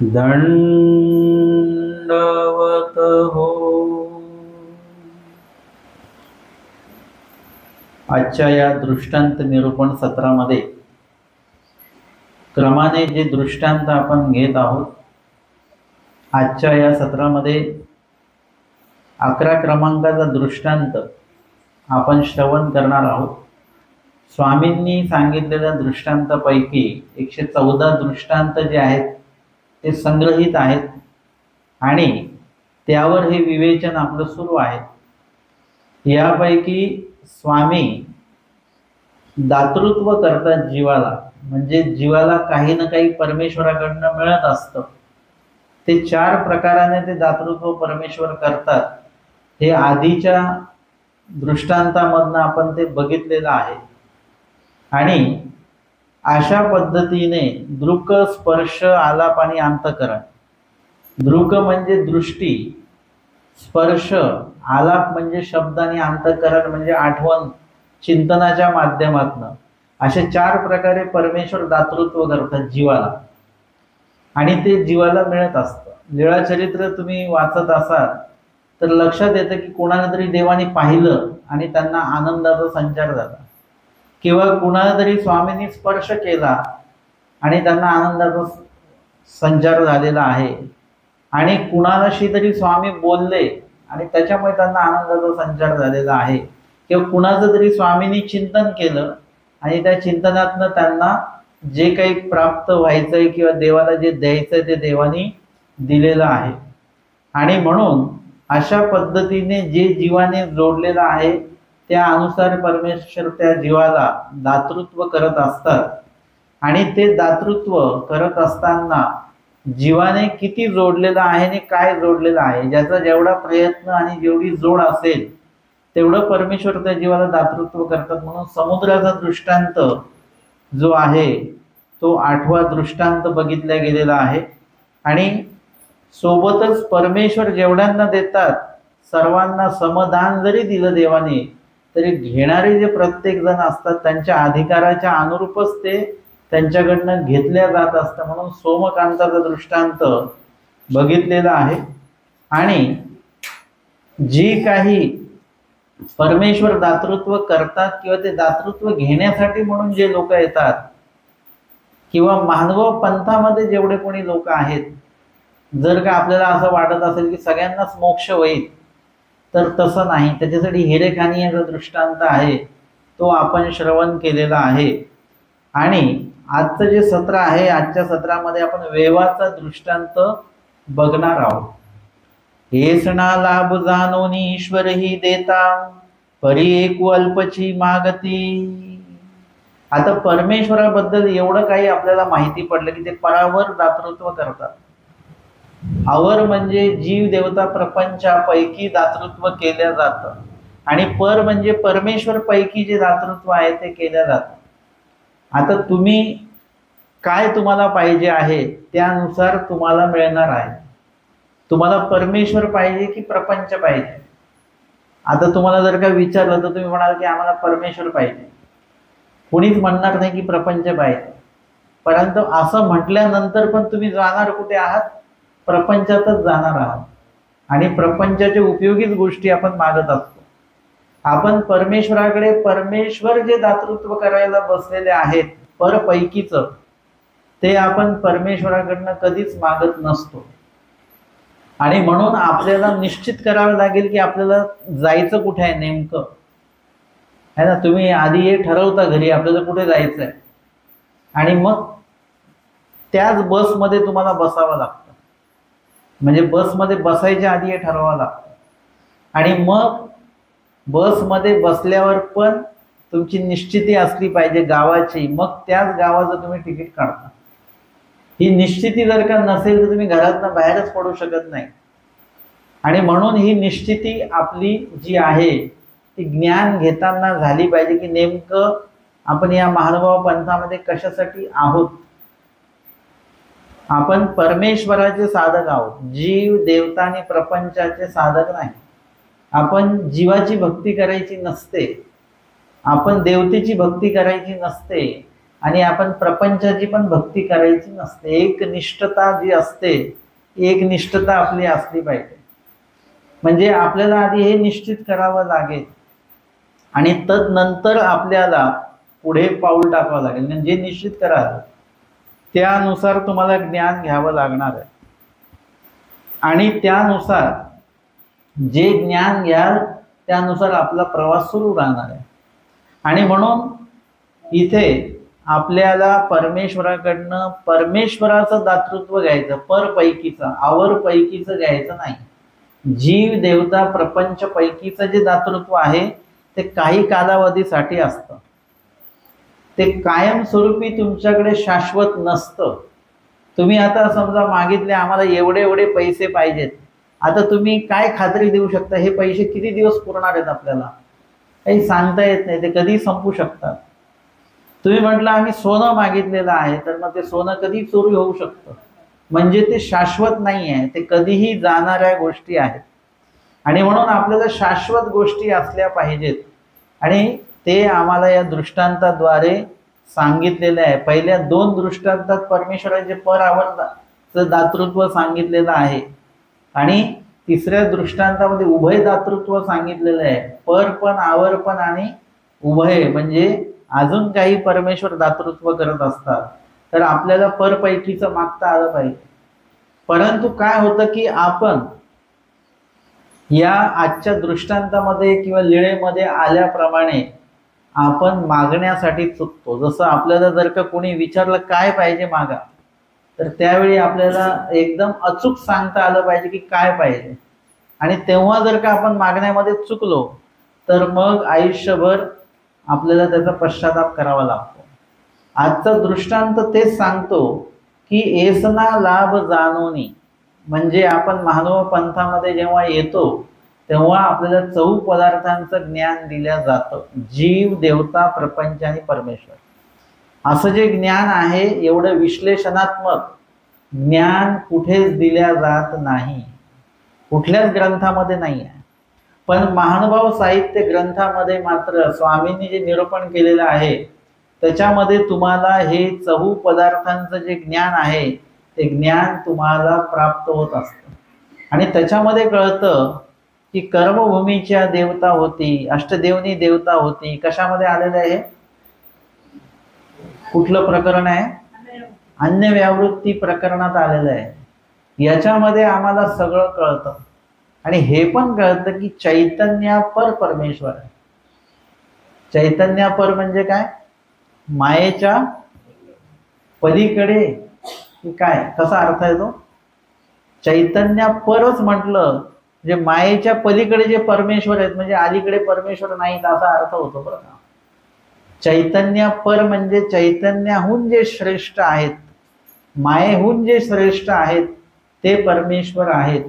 दंडवत हो. आजच्या या दृष्टांत निरूपण सत्रामध्ये क्रमाने जे दृष्टांत आपण घेत आहोत, आजच्या या सत्रामध्ये 11 क्रमांकाचा दृष्टांत आपण श्रवण करणार आहोत. स्वामींनी सांगितलेल्या दृष्टांतापैकी 114 दृष्टांत जे आहेत ते संग्रहित आहेत आणि त्यावर हे विवेचन आपलं सुरू आहे. यापैकी स्वामी दातृत्व करतात जीवाला, म्हणजे जीवाला काही ना काही परमेश्वराकडनं मिळत असतं. ते 4 प्रकाराने ते दातृत्व परमेश्वर करतात. हे आधीच्या दृष्टांतामधनं आपण ते बघितलेलं आहे. आणि अशा पद्धतीने दृक, स्पर्श, आलाप आणि अंतःकरण. दृक म्हणजे दृष्टी, स्पर्श, आलाप म्हणजे शब्द आणि अंतःकरण म्हणजे आठवण, चिंतनाच्या माध्यमातून अशा 4 प्रकारे परमेश्वर दातृत्व करतात जीवाला आणि ते जीवाला मिळत असतं. लीळाचरित्र तुम्ही वाचत असाल तर लक्षात येतं की कोणाला तरी देवाने पाहिलं आणि त्यांना आनंदाचा संचार झाला, किंवा कुणाला तरी स्वामींनी स्पर्श केला आणि त्यांना आनंदाचा संचार झालेला आहे, आणि कुणालाशी तरी स्वामी बोलले आणि त्याच्यामुळे त्यांना आनंदाचा संचार झालेला आहे, किंवा कुणाचं तरी स्वामींनी चिंतन केलं आणि त्या चिंतनातनं त्यांना जे काही प्राप्त व्हायचंय किंवा देवाला जे द्यायचंय ते देवानी दिलेलं आहे. आणि म्हणून अशा पद्धतीने जे जीवाने जोडलेलं आहे त्या अनुसार परमेश्वर त्या जीवाला दातृत्व करत असतात. आणि ते दातृत्व करत असताना जीवाने किती जोडलेलं आहे आणि काय जोडलेलं आहे, ज्याचा जेवढा प्रयत्न आणि जेवढी जोड असेल तेवढं परमेश्वर त्या जीवाला दातृत्व करतात. म्हणून समुद्राचा दृष्टांत जो आहे तो 8वा दृष्टांत बघितला गेलेला आहे. आणि सोबतच परमेश्वर जेवढ्यांना देतात सर्वांना समदान जरी दिलं देवाने, तरी घेणारे जे प्रत्येक जण असतात त्यांच्या अधिकाराच्या अनुरूपच ते त्यांच्याकडनं घेतल्या जात असतं. म्हणून सोमकांताचा दृष्टांत बघितलेला आहे. आणि जी काही परमेश्वर दातृत्व करतात किंवा ते दातृत्व घेण्यासाठी म्हणून जे लोक येतात, किंवा मानव पंथामध्ये जेवढे कोणी लोक आहेत, जर का आपल्याला असं वाटत असेल की सगळ्यांनाच मोक्ष होईल तर तसं नाही. त्याच्यासाठी हिरेखानियाचा दृष्टांत आहे तो आपण श्रवण केलेला आहे. आणि आजचं जे सत्र आहे, आजच्या सत्रामध्ये आपण वेवाचा दृष्टांत बघणार आहोत. हेसणा लाभ जाणोनी ईश्वर ही देता, परी एक अल्पची मागती. आता परमेश्वराबद्दल एवढं काही आपल्याला माहिती पडलं की ते परावर दातृत्व करतात. अवर म्हणजे जीव देवता प्रपंचापैकी दातृत्व केल्या जातं, आणि पर म्हणजे परमेश्वर पैकी जे दातृत्व आहे ते केल्या जातं. आता तुम्ही काय तुम्हाला पाहिजे आहे त्यानुसार तुम्हाला मिळणार आहे. तुम्हाला परमेश्वर पाहिजे की प्रपंच पाहिजे? आता तुम्हाला जर का विचारलं तर तुम्ही म्हणाल की आम्हाला परमेश्वर पाहिजे. कोणीच म्हणणार नाही की प्रपंच पाहिजे. परंतु असं म्हटल्यानंतर पण तुम्ही जाणार कुठे आहात? प्रपंचातच जाणार आहात. आणि प्रपंचाच्या उपयोगीच गोष्टी आपण मागत असतो. आपण परमेश्वराकडे, परमेश्वर जे दातृत्व करायला बसलेले आहेत परपैकीच, ते आपण परमेश्वराकडनं कधीच मागत नसतो. आणि म्हणून आपल्याला निश्चित करावं लागेल की आपल्याला जायचं कुठे आहे नेमकं, है ना. तुम्ही आधी हे ठरवता घरी आपल्याला कुठे जायचं आहे, आणि मग त्याच बसमध्ये तुम्हाला बसावं लागतं. म्हणजे बसमध्ये बसायच्या आधी हे ठरवावं लागतं. आणि मग बसमध्ये बसल्यावर पण तुमची निश्चिती असली पाहिजे गावाची, मग त्याच गावाचं तुम्ही तिकीट काढता. ही निश्चिती जर का नसेल तर तुम्ही घरातनं बाहेरच पडू शकत नाही. आणि म्हणून ही निश्चिती आपली जी आहे ती ज्ञान घेताना झाली पाहिजे की नेमकं आपण या महानुभाव पंथामध्ये कशासाठी आहोत. आपण परमेश्वराचे साधक आहोत, जीव देवता आणि प्रपंचाचे साधक नाही. आपण जीवाची भक्ती करायची नसते, आपण देवतेची भक्ती करायची नसते, आणि आपण प्रपंचाची पण भक्ती करायची नसते. एक निष्ठता जी असते, एक निष्ठता आपली असली पाहिजे. म्हणजे आपल्याला आधी हे निश्चित करावं लागेल आणि तदनंतर आपल्याला पुढे पाऊल टाकावं लागेल. म्हणजे जे निश्चित कराल त्यानुसार तुम्हाला ज्ञान घ्यावं लागणार आहे आणि त्यानुसार जे ज्ञान घ्याल त्यानुसार आपला प्रवास सुरू राहणार आहे. आणि म्हणून इथे आपल्याला परमेश्वराकडनं परमेश्वराचं दातृत्व घ्यायचं, परपैकीचं, आवरपैकीचं घ्यायचं नाही. जीव देवता प्रपंच पैकीचं जे दातृत्व आहे ते काही कालावधीसाठी असतं, ते कायमस्वरूपी तुमच्याकडे शाश्वत नसतं. तुम्ही आता समजा मागितले आम्हाला एवढे एवढे पैसे पाहिजेत, आता तुम्ही काय खात्री देऊ शकता हे पैसे किती दिवस पुरणार आहेत? आपल्याला काही सांगता येत नाही, ते कधी संपू शकतात. तुम्ही म्हटलं आम्ही सोनं मागितलेलं आहे, तर मग ते सोनं कधी चोरी होऊ शकतं. म्हणजे ते शाश्वत नाही आहे, ते कधीही जाणाऱ्या गोष्टी आहेत. आणि म्हणून आपल्याला शाश्वत गोष्टी असल्या पाहिजेत आणि ते आम्हाला या दृष्टांताद्वारे सांगितलेलं आहे. पहिल्या 2 दृष्टांतात परमेश्वराचे पर आवरचं दातृत्व सांगितलेलं आहे आणि तिसऱ्या दृष्टांतामध्ये उभय दातृत्व सांगितलेलं आहे. पर पण, आवर पण आणि उभय म्हणजे अजून काही परमेश्वर दातृत्व करत असतात. तर आपल्याला परपैकीचं मागता आलं पाहिजे. परंतु काय होतं की आपण या आजच्या दृष्टांतामध्ये किंवा लीळेमध्ये आल्याप्रमाणे आपण मागण्यासाठी चुकतो. जसं आपल्याला जर का कोणी विचारलं काय पाहिजे मागा, तर त्यावेळी आपल्याला एकदम अचूक सांगता आलं पाहिजे की काय पाहिजे. आणि तेव्हा जर का आपण मागण्यामध्ये चुकलो तर मग आयुष्यभर आपल्याला त्याचा पश्चाताप करावा लागतो. आजचा दृष्टांत तेच सांगतो की एसना लाभ जाणोनी, म्हणजे आपण मानव पंथामध्ये जेव्हा येतो तेव्हा आपल्याला 4 पदार्थांचं ज्ञान दिलं जातं. जीव, देवता, प्रपंच आणि परमेश्वर. असं जे ज्ञान आहे एवढं विश्लेषणात्मक ज्ञान कुठेच दिल्या जात नाही, कुठल्याच ग्रंथामध्ये नाही आहे. पण महानुभाव साहित्य ग्रंथामध्ये मात्र स्वामींनी जे निरूपण केलेलं आहे त्याच्यामध्ये तुम्हाला हे 4 पदार्थांचं जे ज्ञान आहे ते ज्ञान तुम्हाला प्राप्त होत असतं. आणि त्याच्यामध्ये कळतं की कर्मभूमीच्या देवता होती, अष्टदेवनी देवता होती. कशामध्ये आलेलं आहे? कुठलं प्रकरण आहे? अन्य व्यावृत्ती प्रकरणात आलेलं आहे. याच्यामध्ये आम्हाला सगळं कळतं आणि हे पण कळतं की चैतन्यापर परमेश्वर आहे. चैतन्यापर म्हणजे काय? मायेच्या पलीकडे की काय? कसा अर्थ आहे तो? चैतन्यापरच म्हटलं म्हणजे मायेच्या पलीकडे जे परमेश्वर आहेत, म्हणजे अलीकडे परमेश्वर नाहीत असा अर्थ होतो बरं का. चैतन्यपर म्हणजे चैतन्याहून जे श्रेष्ठ आहेत, मायेहून जे श्रेष्ठ आहेत ते परमेश्वर आहेत.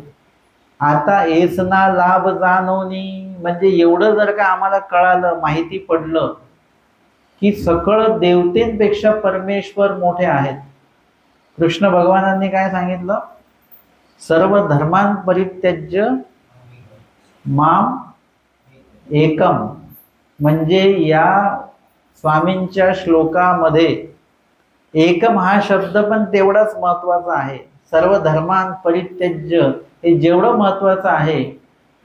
आता एसना लाभ जाणवणी म्हणजे एवढं जर का आम्हाला कळालं, माहिती पडलं की सकळ देवतेंपेक्षा परमेश्वर मोठे आहेत. कृष्ण भगवानांनी काय सांगितलं? सर्व धर्मां परित्यज्य माम एकम. म्हणजे या स्वामींच्या श्लोकामध्ये एकम हा शब्द पण तेवढाच महत्वाचा आहे. सर्व धर्मां परित्यज्य हे जेवढं महत्वाचं आहे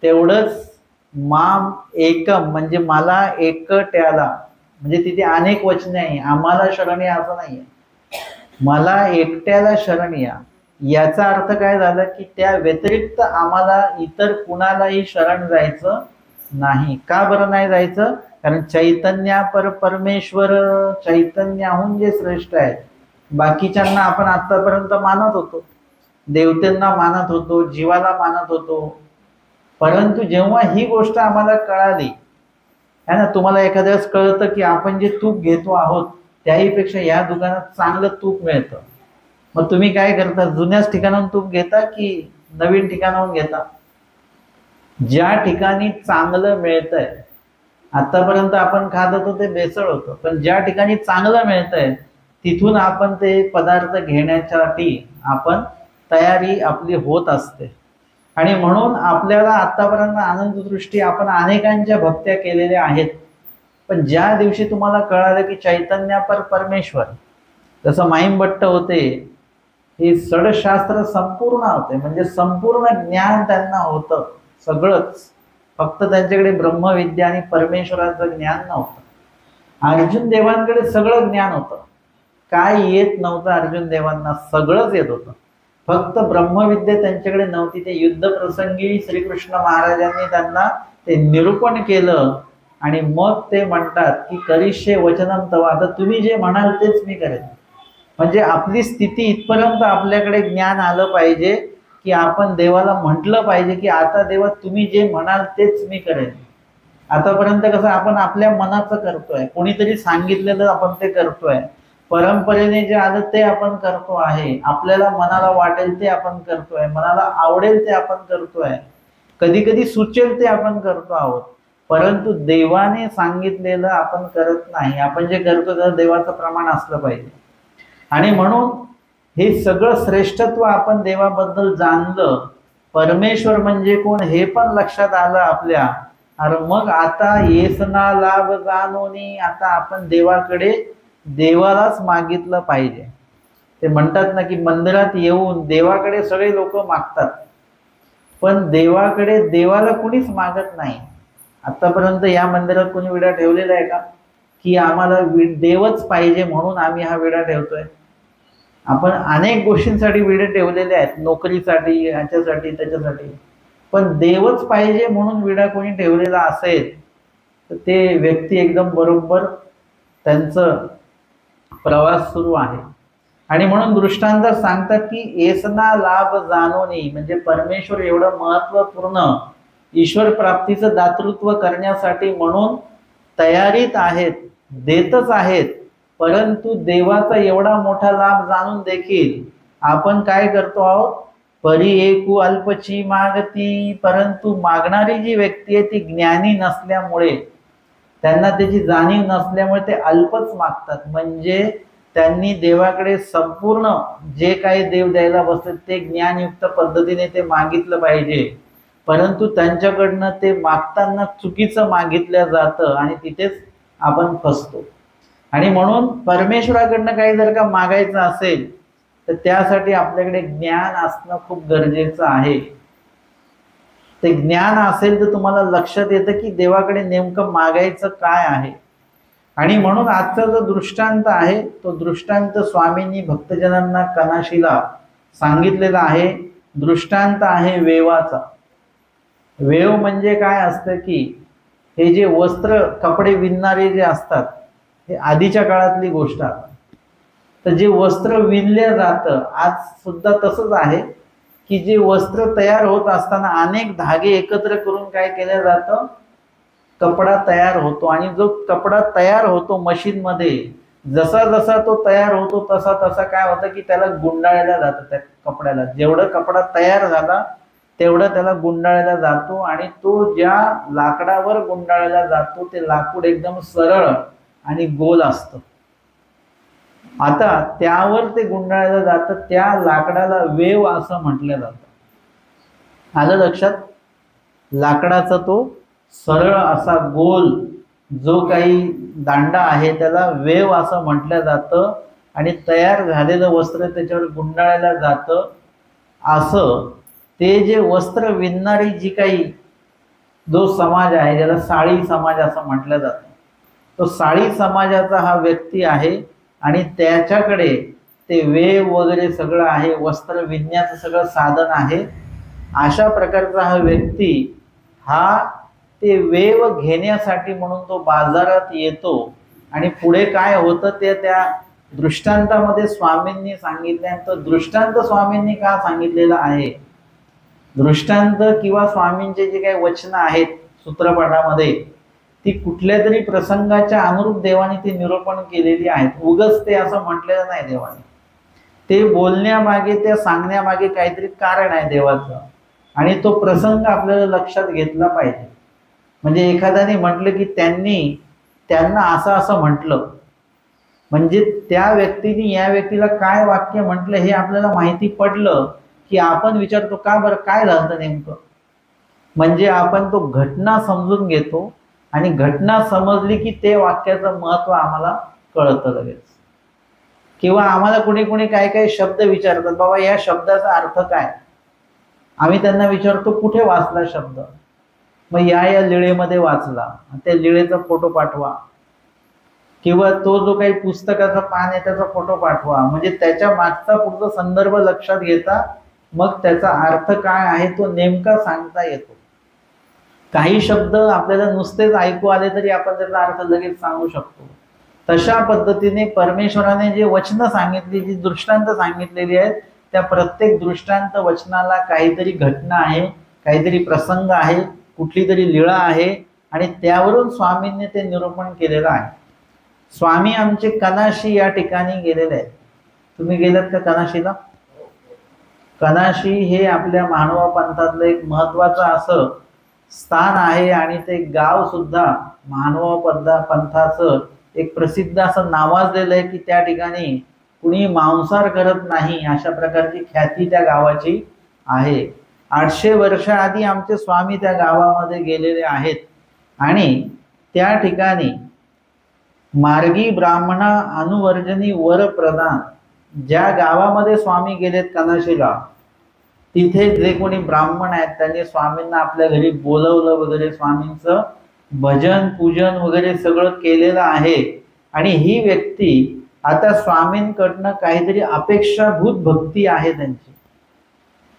तेवढंच माम एकम म्हणजे मला एकट्याला, म्हणजे तिथे अनेक वचने आहे, आम्हाला शरण या असं नाहीये, मला एकट्याला शरण या. याचा अर्थ काय झाला की त्या व्यतिरिक्त आम्हाला इतर कुणालाही शरण जायचं नाही. का बरं नाही जायचं? कारण चैतन्यापर परमेश्वर चैतन्याहून जे श्रेष्ठ आहेत. बाकीच्यांना आपण आतापर्यंत मानत होतो, देवतेंना मानत होतो, जीवाला मानत होतो. परंतु जेव्हा ही गोष्ट आम्हाला कळाली है ना, तुम्हाला एखाद्या वेळेस कळतं की आपण जे तूप घेतो आहोत त्याहीपेक्षा या दुकानात चांगलं तूप मिळतं. मग तुम्ही काय करता? जुन्याच ठिकाणाहून तूप घेता की नवीन ठिकाणाहून घेता? ज्या ठिकाणी चांगलं मिळतंय, आतापर्यंत आपण खात होतो ते भेसळ होतं, पण ज्या ठिकाणी चांगलं मिळतंय तिथून आपण ते पदार्थ घेण्यासाठी आपण तयारी आपली होत असते. आणि म्हणून आपल्याला आतापर्यंत आनंद दृष्टी आपण अनेकांच्या भक्त्या केलेल्या आहेत. पण ज्या दिवशी तुम्हाला कळालं की चैतन्यापर परमेश्वर, जसं माईमभट्ट होते, हे षडशास्त्र संपूर्ण होते, म्हणजे संपूर्ण ज्ञान त्यांना होतं सगळंच, फक्त त्यांच्याकडे ब्रह्मविद्या आणि परमेश्वराचं ज्ञान नव्हतं. अर्जुन देवांकडे सगळं ज्ञान होतं, काय येत नव्हतं अर्जुन देवांना, सगळंच येत होतं, फक्त ब्रह्मविद्या त्यांच्याकडे नव्हती. ते युद्ध प्रसंगी श्रीकृष्ण महाराजांनी त्यांना ते निरूपण केलं आणि मग ते म्हणतात की करिष्ये वचनम तव, आता तुम्ही जे म्हणाल तेच मी करेन. म्हणजे आपली स्थिती इथपर्यंत आपल्याकडे ज्ञान आलं पाहिजे की आपण देवाला म्हटलं पाहिजे की आता देवा तुम्ही जे म्हणाल तेच मी करेन. आतापर्यंत कसं आपण आपल्या मनाचं करतोय, कोणीतरी सांगितलेलं आपण ते करतोय, परंपरेने जे आलं ते आपण करतो आहे, आपल्याला मनाला वाटेल ते आपण करतोय, मनाला आवडेल ते आपण करतोय, कधी कधी सुचेल ते आपण करतो आहोत, परंतु देवाने सांगितलेलं आपण करत नाही. आपण जे करतो त्याचं देवाचं प्रमाण असलं पाहिजे. आणि म्हणून हे सगळं श्रेष्ठत्व आपण देवाबद्दल जाणलं, परमेश्वर म्हणजे कोण हे पण लक्षात आलं आपल्या. अरे मग आता येसना लाभ जाणोनी, आता आपण देवाकडे देवालाच मागितलं पाहिजे. ते म्हणतात ना की मंदिरात येऊन देवाकडे सगळे लोक मागतात, पण देवाकडे देवाला कुणीच मागत नाही. आतापर्यंत या मंदिरात कोणी विडा ठेवलेला आहे का की आम्हाला देवच पाहिजे म्हणून आम्ही हा विडा ठेवतोय? आपण अनेक गोष्टींसाठी विडे ठेवलेले आहेत, नोकरीसाठी, ह्याच्यासाठी, त्याच्यासाठी, पण देवच पाहिजे म्हणून विडा कोणी ठेवलेला असेल तर ते व्यक्ती एकदम बरोबर त्यांचं प्रवास सुरू आहे. आणि म्हणून दृष्टांत सांगतात की एसना लाभ जाणोनी, म्हणजे परमेश्वर एवढं महत्वपूर्ण ईश्वर प्राप्तीचं दातृत्व करण्यासाठी म्हणून तयारीत आहेत, देतच आहेत, परंतु देवाचा एवढा मोठा लाभ जाणून देखील आपण काय करतो आहोत, परी एकू अल्पची मागती, परंतु मागणारी जी व्यक्ती आहे ती ज्ञानी नसल्यामुळे, त्यांना त्याची जाणीव नसल्यामुळे ते अल्पच मागतात. म्हणजे त्यांनी देवाकडे संपूर्ण जे काही देव द्यायला बसले ते ज्ञानयुक्त पद्धतीने ते मागितलं पाहिजे, परंतु त्यांच्याकडनं ते मागताना चुकीचं मागितलं जातं आणि तिथेच आपण फसतो. आणि म्हणून परमेश्वराकडनं काही जर का मागायचं असेल तर त्यासाठी आपल्याकडे ज्ञान असणं खूप गरजेचं आहे. ते ज्ञान असेल तर तुम्हाला लक्षात येतं की देवाकडे नेमकं मागायचं काय आहे. आणि म्हणून आजचा जो दृष्टांत आहे तो दृष्टांत स्वामींनी भक्तजनांना कनाशीला सांगितलेला आहे. दृष्टांत आहे वेवाचा. वेव म्हणजे काय असतं की हे जे वस्त्र कपडे विणणारे जे असतात, हे आधीच्या काळातली गोष्ट आहे. तर जे वस्त्र विणलं जातं आज सुद्धा तसंच आहे की जे वस्त्र तयार होत असताना अनेक धागे एकत्र करून काय केलं जातं, कपडा तयार होतो. आणि जो कपडा तयार होतो मशीन मध्ये, जसा जसा तो तयार होतो तसा तसा काय होतं की त्याला गुंडाळल्या जातं. त्या कपड्याला जेवढं कपडा तयार झाला तेवढं त्याला गुंडाळला जातो आणि तो ज्या लाकडावर गुंडाळला जातो ते लाकूड एकदम सरळ आणि गोल असतं. आता त्यावर ते गुंडाळलं जातं, त्या लाकडाला वेव असं म्हटलं जातं. आलं लक्षात? लाकडाचा तो सरळ असा गोल जो काही दांडा आहे त्याला वेव असं म्हटलं जातं आणि तयार झालेलं वस्त्र त्याच्यावर गुंडाळलं जातं. असं ते जे वस्त्र विणणारी जी काही जो समाज आहे, ज्याला साळी समाज असं म्हटलं जातं, तो साळी समाजाचा हा व्यक्ती आहे आणि त्याच्याकडे ते वेव वगैरे सगळं आहे, वस्त्र विणण्याचं सगळं साधन आहे. अशा प्रकारचा हा व्यक्ती हा ते वेव घेण्यासाठी म्हणून तो बाजारात येतो. आणि पुढे काय होतं ते त्या दृष्टांतामध्ये स्वामींनी सांगितलं. तर दृष्टांत स्वामींनी का सांगितलेला आहे, दृष्टांत किंवा स्वामींचे जे काही वचनं आहेत सूत्रपाठामध्ये, ती कुठल्या तरी प्रसंगाच्या अनुरूप देवाने ती निरूपण केलेली आहेत. उगच ते असं म्हटलेलं नाही देवाने. ते बोलण्यामागे, त्या सांगण्यामागे काहीतरी कारण आहे देवाचं, आणि तो प्रसंग आपल्याला लक्षात घेतला पाहिजे. म्हणजे एखाद्याने म्हटलं की त्यांना असं असं म्हटलं, म्हणजे त्या व्यक्तीने या व्यक्तीला काय वाक्य म्हटलं हे आपल्याला माहिती पडलं की आपण विचारतो का बरं काय झालं नेमकं. म्हणजे आपण तो घटना समजून घेतो आणि घटना समजली की ते वाक्याचं महत्व आम्हाला कळतं लगेच. किंवा आम्हाला कुणी कुणी काय काय शब्द विचारतात, बाबा या शब्दाचा अर्थ काय, आम्ही त्यांना विचारतो कुठे वाचला शब्द, मग या लिळेमध्ये वाचला, त्या लिळेचा फोटो पाठवा, किंवा तो जो काही पुस्तकाचा पान आहे त्याचा फोटो पाठवा, म्हणजे त्याच्या मागचा पुढचा संदर्भ लक्षात घेता मग त्याचा अर्थ काय आहे तो नेमका सांगता येतो. काही शब्द आपल्याला नुसतेच ऐकू आले तरी आपण त्याचा अर्थ लगेच सांगू शकतो. तशा पद्धतीने परमेश्वराने जे वचन सांगितली, जी दृष्टांत सांगितलेली आहेत, त्या प्रत्येक दृष्टांत वचनाला काहीतरी घटना आहे, काहीतरी प्रसंग आहे, कुठली तरी लीळा आहे, आणि त्यावरून स्वामींनी ते निरूपण केलेलं आहे. स्वामी आमचे कनाशी या ठिकाणी गेलेले आहेत. तुम्ही गेलात का कनाशीला? कनाशी हे आपल्या मानवा पंथातलं एक महत्वाचं असं स्थान आहे, आणि ते गाव सुद्धा मानवा पंथाचं एक प्रसिद्ध असं नावाजलेलं आहे की त्या ठिकाणी कुणी मांसाहार करत नाही, अशा प्रकारची ख्याती त्या गावाची आहे. 800 वर्ष आधी आमचे स्वामी त्या गावामध्ये गेलेले आहेत, आणि त्या ठिकाणी मार्गी ब्राह्मणा अनुवर्जनी वर प्रदान, ज्या गावामध्ये स्वामी गेलेत कनाशीला, तिथे जे कोणी ब्राह्मण आहेत त्यांनी स्वामींना आपल्या घरी बोलवलं वगैरे, स्वामींचं भजन पूजन वगैरे सगळं केलेलं आहे. आणि ही व्यक्ती आता स्वामींकडनं काहीतरी अपेक्षाभूत भक्ती आहे त्यांची.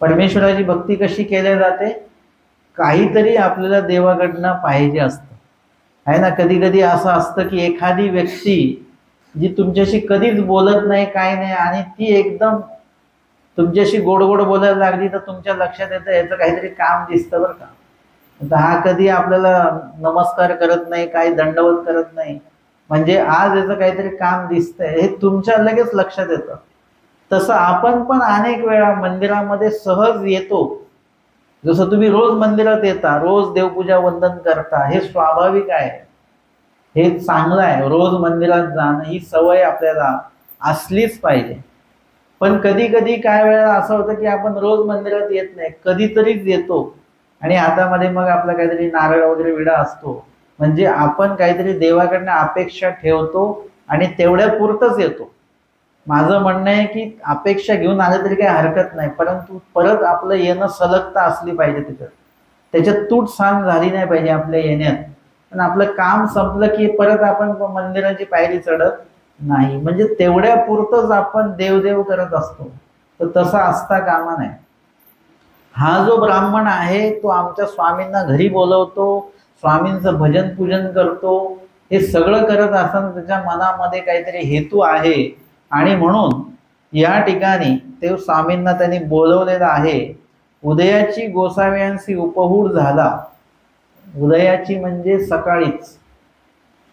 परमेश्वराची भक्ती कशी केली जाते, काहीतरी आपल्याला देवाकडनं पाहिजे असतं, आहे ना. कधी कधी असं असतं की एखादी व्यक्ती जी तुमच्याशी कधीच बोलत नाही, काय नाही, आणि ती एकदम तुमच्याशी गोड गोड बोलायला लागली तर तुमच्या लक्षात येतं याचं काहीतरी काम दिसतं बरं का. आता हा कधी आपल्याला नमस्कार करत नाही, काही दंडवत करत नाही, म्हणजे आज याचं काहीतरी काम दिसतंय हे तुमच्या लगेच लक्षात येतं. तसं आपण पण अनेक वेळा मंदिरामध्ये सहज येतो. जसं तुम्ही रोज मंदिरात येता, रोज देवपूजा वंदन करता, हे स्वाभाविक आहे, हे चांगलं आहे. रोज मंदिरात जाणं ही सवय आपल्याला असलीच पाहिजे. पण कधी कधी काय वेळा असं होतं की आपण रोज मंदिरात येत नाही, कधीतरीच येतो, आणि हातामध्ये मग आपला काहीतरी नारळ वगैरे विडा असतो, म्हणजे आपण काहीतरी देवाकडनं अपेक्षा ठेवतो आणि तेवढ्या पुरतच येतो. माझं म्हणणं आहे की अपेक्षा घेऊन आलं तरी काही हरकत नाही, परंतु परत आपलं येणं सलगता असली पाहिजे, त्याच्यात तूट सांग झाली नाही पाहिजे आपल्या येण्यात. पण आपलं काम संपलं की परत आपण मंदिराची पायरी चढत नाही, म्हणजे तेवढ्या पुरतच आपण देवदेव करत असतो. तर तसं असता कामा नये. हा जो ब्राह्मण आहे तो आमच्या स्वामींना घरी बोलवतो, स्वामींचं भजन पूजन करतो, हे सगळं करत असताना त्याच्या मनामध्ये काहीतरी हेतू आहे, आणि म्हणून या ठिकाणी ते स्वामींना त्यांनी बोलवलेलं आहे. उदयाची गोसाव्यांशी उपहूड झाला. उदयाची म्हणजे सकाळीच.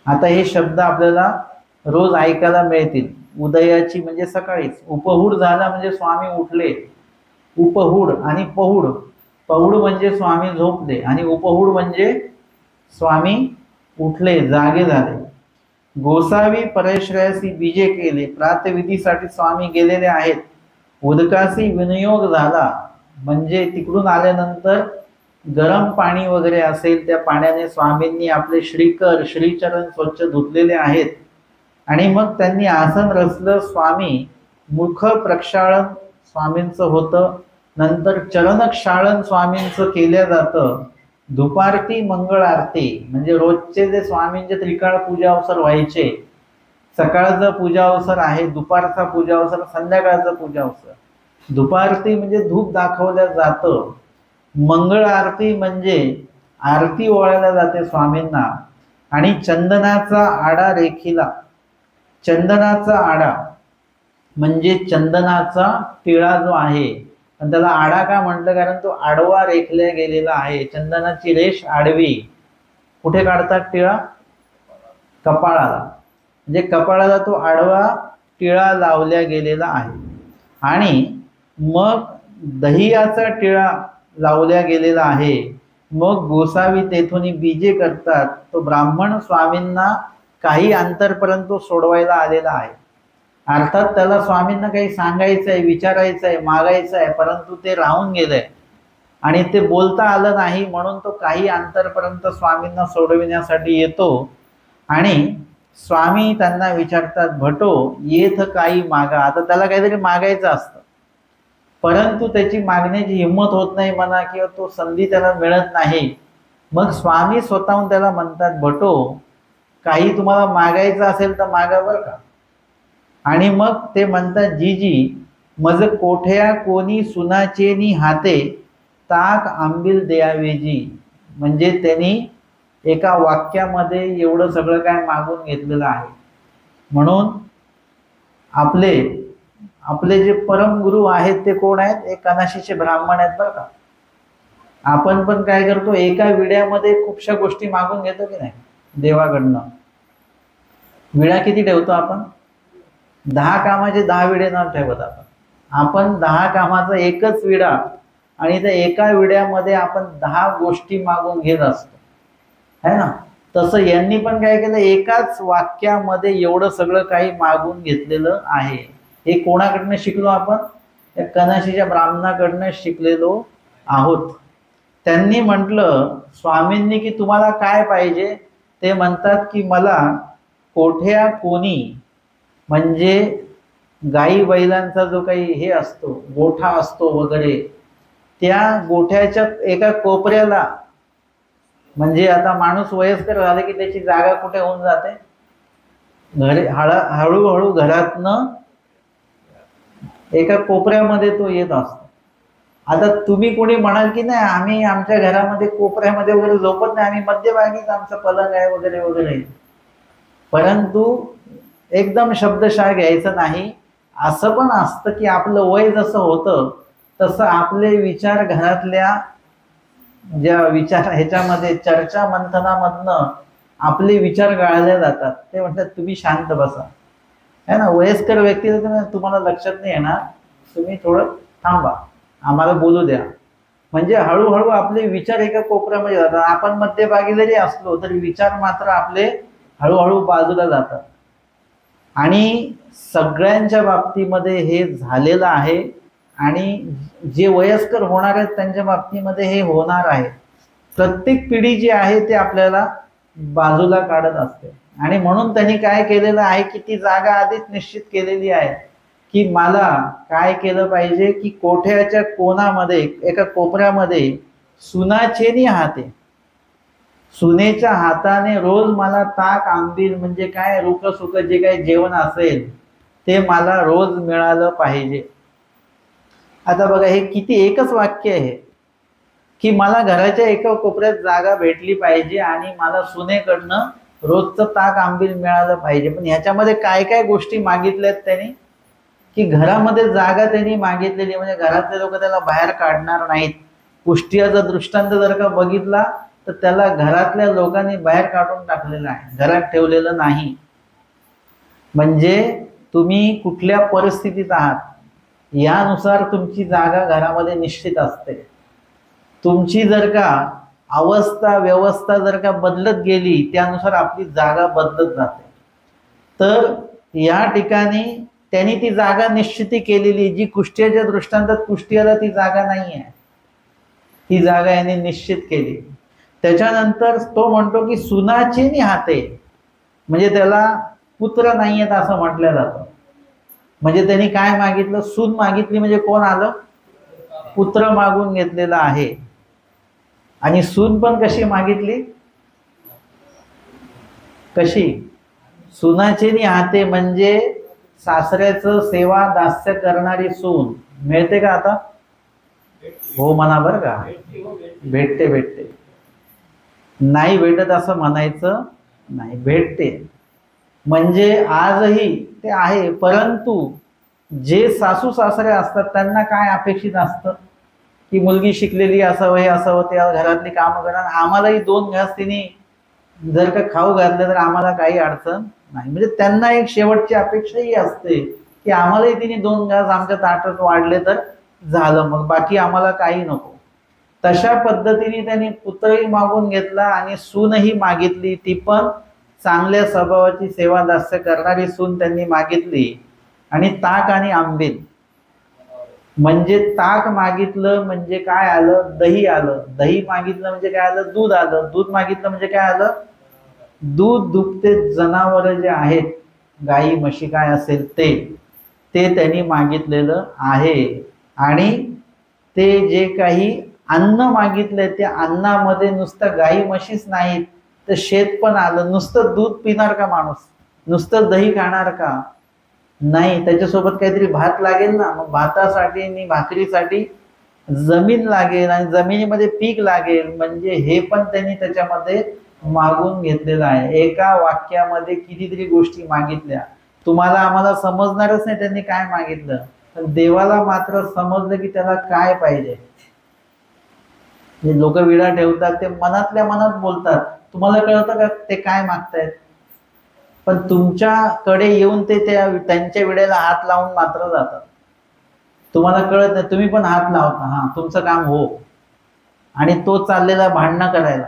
आता हे शब्द आपल्याला रोज ऐकायला मिळतील. उदयाची म्हणजे सकाळीच, उपहूड झाला म्हणजे स्वामी उठले. उपहूड आणि पहुड, पहुड म्हणजे स्वामी झोपले, आणि उपहूड म्हणजे स्वामी उठले, जागे झाले. गोसावी परश्रयासी बीजे केले, प्रातविधीसाठी स्वामी गेलेले आहेत. उदकासी विनियोग झाला, म्हणजे तिकडून आल्यानंतर गरम पाणी वगैरे असेल त्या पाण्याने स्वामींनी आपले श्रीकर श्रीचरण स्वच्छ धुतलेले आहेत. आणि मग त्यांनी आसन रचलं. स्वामी मुख प्रक्षाळन स्वामींचं होतं, नंतर चरणक्षाळन स्वामींचं केलं जातं. दुपारती मंगळ आरती, म्हणजे रोजचे जे स्वामींचे त्रिकाळ पूजा अवसर व्हायचे, सकाळचा पूजा अवसर आहे, दुपारचा पूजा अवसर, संध्याकाळचा पूजा अवसर. दुपारती म्हणजे धूप दाखवल्या जातं. मंगळ आरती म्हणजे आरती ओवाळल्या जाते स्वामींना. आणि चंदनाचा आडा रेखिला. चंदनाचा आडा म्हणजे चंदनाचा टिळा जो आहे, पण त्याला आडा का म्हटलं, कारण तो आडवा रेखल्या गेलेला आहे. चंदनाची रेष आडवी. कुठे काढतात टिळा? कपाळाला, म्हणजे कपाळाला तो आडवा टिळा लावल्या गेलेला आहे. आणि मग दहियाचा टिळा लावल्या गेलेला आहे. मग गोसावी तेथून बीजे करतात. तो ब्राह्मण स्वामींना काही अंतरपर्यंत सोडवायला आलेला आहे. अर्थात त्याला स्वामींना काही सांगायचं आहे, विचारायचं आहे, मागायचं आहे, परंतु ते राहून गेलंय. आणि ते बोलता आलं नाही म्हणून तो काही अंतरपर्यंत स्वामींना सोडविण्यासाठी येतो आणि स्वामी त्यांना विचारतात, भटो येथ काही मागा. आता त्याला काहीतरी मागायचं असतं परंतु त्याची मागण्याची हिंमत होत नाही म्हणा किंवा तो संधी त्याला मिळत नाही. मग स्वामी स्वतःहून त्याला म्हणतात, भटो काही तुम्हाला मागायचं असेल तर मागा बरं का. आणि मग ते म्हणतात, जीजी मज कोठ्या कोणी सुनाचे नि हाते ताक आंबील द्यावेजी. म्हणजे त्यांनी एका वाक्यामध्ये एवढं सगळं काय मागून घेतलेलं आहे. म्हणून आपले आपले जे परमगुरु आहेत ते कोण आहेत? एक कनाशीचे ब्राह्मण आहेत बरं का. आपण पण काय करतो, एका विड्यामध्ये खूपशा गोष्टी मागून घेतो की नाही देवाकडनं. विडा किती ठेवतो आपण? 10 कामाचे 10 विडे न ठेवत आपण 10 कामाचा एकच विडा आणि त्या एका विड्यामध्ये आपण 10 गोष्टी मागून घेत असतो है ना. तसं यांनी पण काय केलं, एकाच वाक्यामध्ये एवढं सगळं काही मागून घेतलेलं आहे. हे कोणाकडनं शिकलो आपण? त्या कनाशीच्या ब्राह्मणाकडनं शिकलेलो आहोत. त्यांनी म्हटलं स्वामींनी की तुम्हाला काय पाहिजे? ते म्हणतात की मला कोठ्या कोणी म्हणजे गाई बैलांचा जो काही हे असतो गोठा असतो वगैरे, त्या गोठ्याच्या एका कोपऱ्याला, म्हणजे आता माणूस वयस्कर झाला की त्याची जागा कुठे होऊन जाते? घरी हळूहळू घरातनं एका कोपऱ्यामध्ये तो येत असतो. आता तुम्ही कोणी म्हणाल की नाही आम्ही आमच्या घरामध्ये कोपऱ्यामध्ये वगैरे झोपत नाही, आम्ही मध्यभागीच आमचं पलंग आहे वगैरे वगैरे. परंतु एकदम शब्दशः घ्यायचं नाही. असं पण असतं की आपलं वय जसं होतं तसं आपले विचार घरातल्या ज्या विचार ह्याच्यामध्ये चर्चा मंथनामधनं आपले विचार गाळले जातात. ते म्हणतात तुम्ही शांत बसा है ना. वयस्कर व्यक्ती तुम्हाला लक्षात नाही येणार, तुम्ही थोडं थांबा, आम्हाला बोलू द्या. म्हणजे हळूहळू आपले विचार एका कोपऱ्यामध्ये जातात. आपण मध्यभागी जरी असलो तरी विचार मात्र आपले हळूहळू बाजूला जातात. आणि सगळ्यांच्या बाबतीमध्ये हे झालेलं आहे आणि जे वयस्कर होणार आहेत त्यांच्या बाबतीमध्ये हे होणार आहे. प्रत्येक पिढी जी आहे ते आपल्याला बाजूला काढत असते. आणि म्हणून त्यांनी काय केलेलं आहे की ती जागा आधीच निश्चित केलेली आहे की मला काय केलं पाहिजे की कोठ्याच्या कोणामध्ये एका कोपऱ्यामध्ये सुनाचेनी हाते, सुनेच्या हाताने रोज मला ताक आंबील म्हणजे काय रुख सुख जे काही जेवण असेल ते मला रोज मिळालं पाहिजे. आता बघा हे किती एकच वाक्य आहे की मला घराच्या एका कोपऱ्यात जागा भेटली पाहिजे आणि मला सुनेकडनं रोजचं ताक आंबील मिळालं पाहिजे. पण ह्याच्यामध्ये काय काय गोष्टी मागितल्यात त्यांनी की घरामध्ये जागा त्यांनी मागितलेली, म्हणजे घरातले लोक त्याला बाहेर काढणार नाहीत. कुष्टियाचा दृष्टांत जर का बघितला तर त्याला घरातल्या लोकांनी बाहेर काढून टाकलेलं आहे, घरात ठेवलेलं नाही. म्हणजे तुम्ही कुठल्या परिस्थितीत आहात यानुसार तुमची जागा घरामध्ये निश्चित असते. तुमची जर का अवस्था व्यवस्था जर का बदलत गेली त्यानुसार आपली जागा बदलत जाते. तर या ठिकाणी त्यांनी ती जागा निश्चिती केलेली, जी कुष्टियाच्या दृष्टांतात कुष्टियाला ती जागा नाही आहे, ती जागा यांनी निश्चित केली. त्याच्यानंतर तो म्हणतो की सुनाचे नि हाते, म्हणजे त्याला पुत्र नाही आहेत असं म्हटलं जातं. म्हणजे त्यांनी काय मागितलं? सून मागितली, म्हणजे कोण आलं? पुत्र मागून घेतलेला आहे. आणि सून पण कशी मागितली? कशी? सुनाचे नि हाते म्हणजे सासऱ्याचं सेवा दास्य करणारी सून मिळते का आता? हो म्हणा बरं का. भेटते भेटते, नाही भेटत असं म्हणायचं नाही, भेटते. म्हणजे आजही ते आहे. परंतु जे सासू सासरे असतात त्यांना काय अपेक्षित असतं की मुलगी शिकलेली असावं, हे असावं, ते घरातली कामं करणार. आम्हालाही 2 घास तिने जर का खाऊ घातले तर आम्हाला काही अडचण नाही. म्हणजे त्यांना एक शेवटची अपेक्षाही असते की आम्हालाही तिने 2 घास आमच्या ताटात वाढले तर झालं, मग बाकी आम्हाला काही नको. तशा पद्धतीने त्यांनी पुत्रही मागून घेतला आणि सूनही मागितली. ती पण चांगल्या स्वभावाची सेवा दास्य करणारी सून त्यांनी मागितली. आणि ताक आणि आंबील म्हणजे ताक मागितलं म्हणजे काय आलं, दही आलं. दही मागितलं म्हणजे काय आलं, दूध आलं. दूध मागितलं म्हणजे काय आलं, दूध दुभते जनावर जे आहेत, गाई म्हशी काय असेल ते त्यांनी मागितलेलं आहे. आणि ते जे काही अन्न मागितलंय त्या अन्नामध्ये नुसतं गाई म्हशीच नाहीत, तर शेत पण आलं. नुसतं दूध पिणार का माणूस, नुसतं दही खाणार का, नाही, त्याच्यासोबत काहीतरी भात लागेल ना. मग भातासाठी आणि भाकरीसाठी जमीन लागेल आणि जमिनीमध्ये पीक लागेल. म्हणजे हे पण त्यांनी त्याच्यामध्ये मागून घेतलेलं आहे. एका वाक्यामध्ये कितीतरी गोष्टी मागितल्या. तुम्हाला आम्हाला समजणारच नाही त्यांनी काय मागितलं, पण देवाला मात्र समजलं की त्याला काय पाहिजे. लोक विडा ठेवतात, ते मनातल्या मनात बोलतात. तुम्हाला कळतं का ते काय मागतायत, पण तुमच्याकडे येऊन ते त्यांच्या विड्याला हात लावून मात्र जातात. तुम्हाला कळत नाही, तुम्ही पण हात लावता, हा तुमचं काम हो. आणि तो चाललेला भांडणं करायला,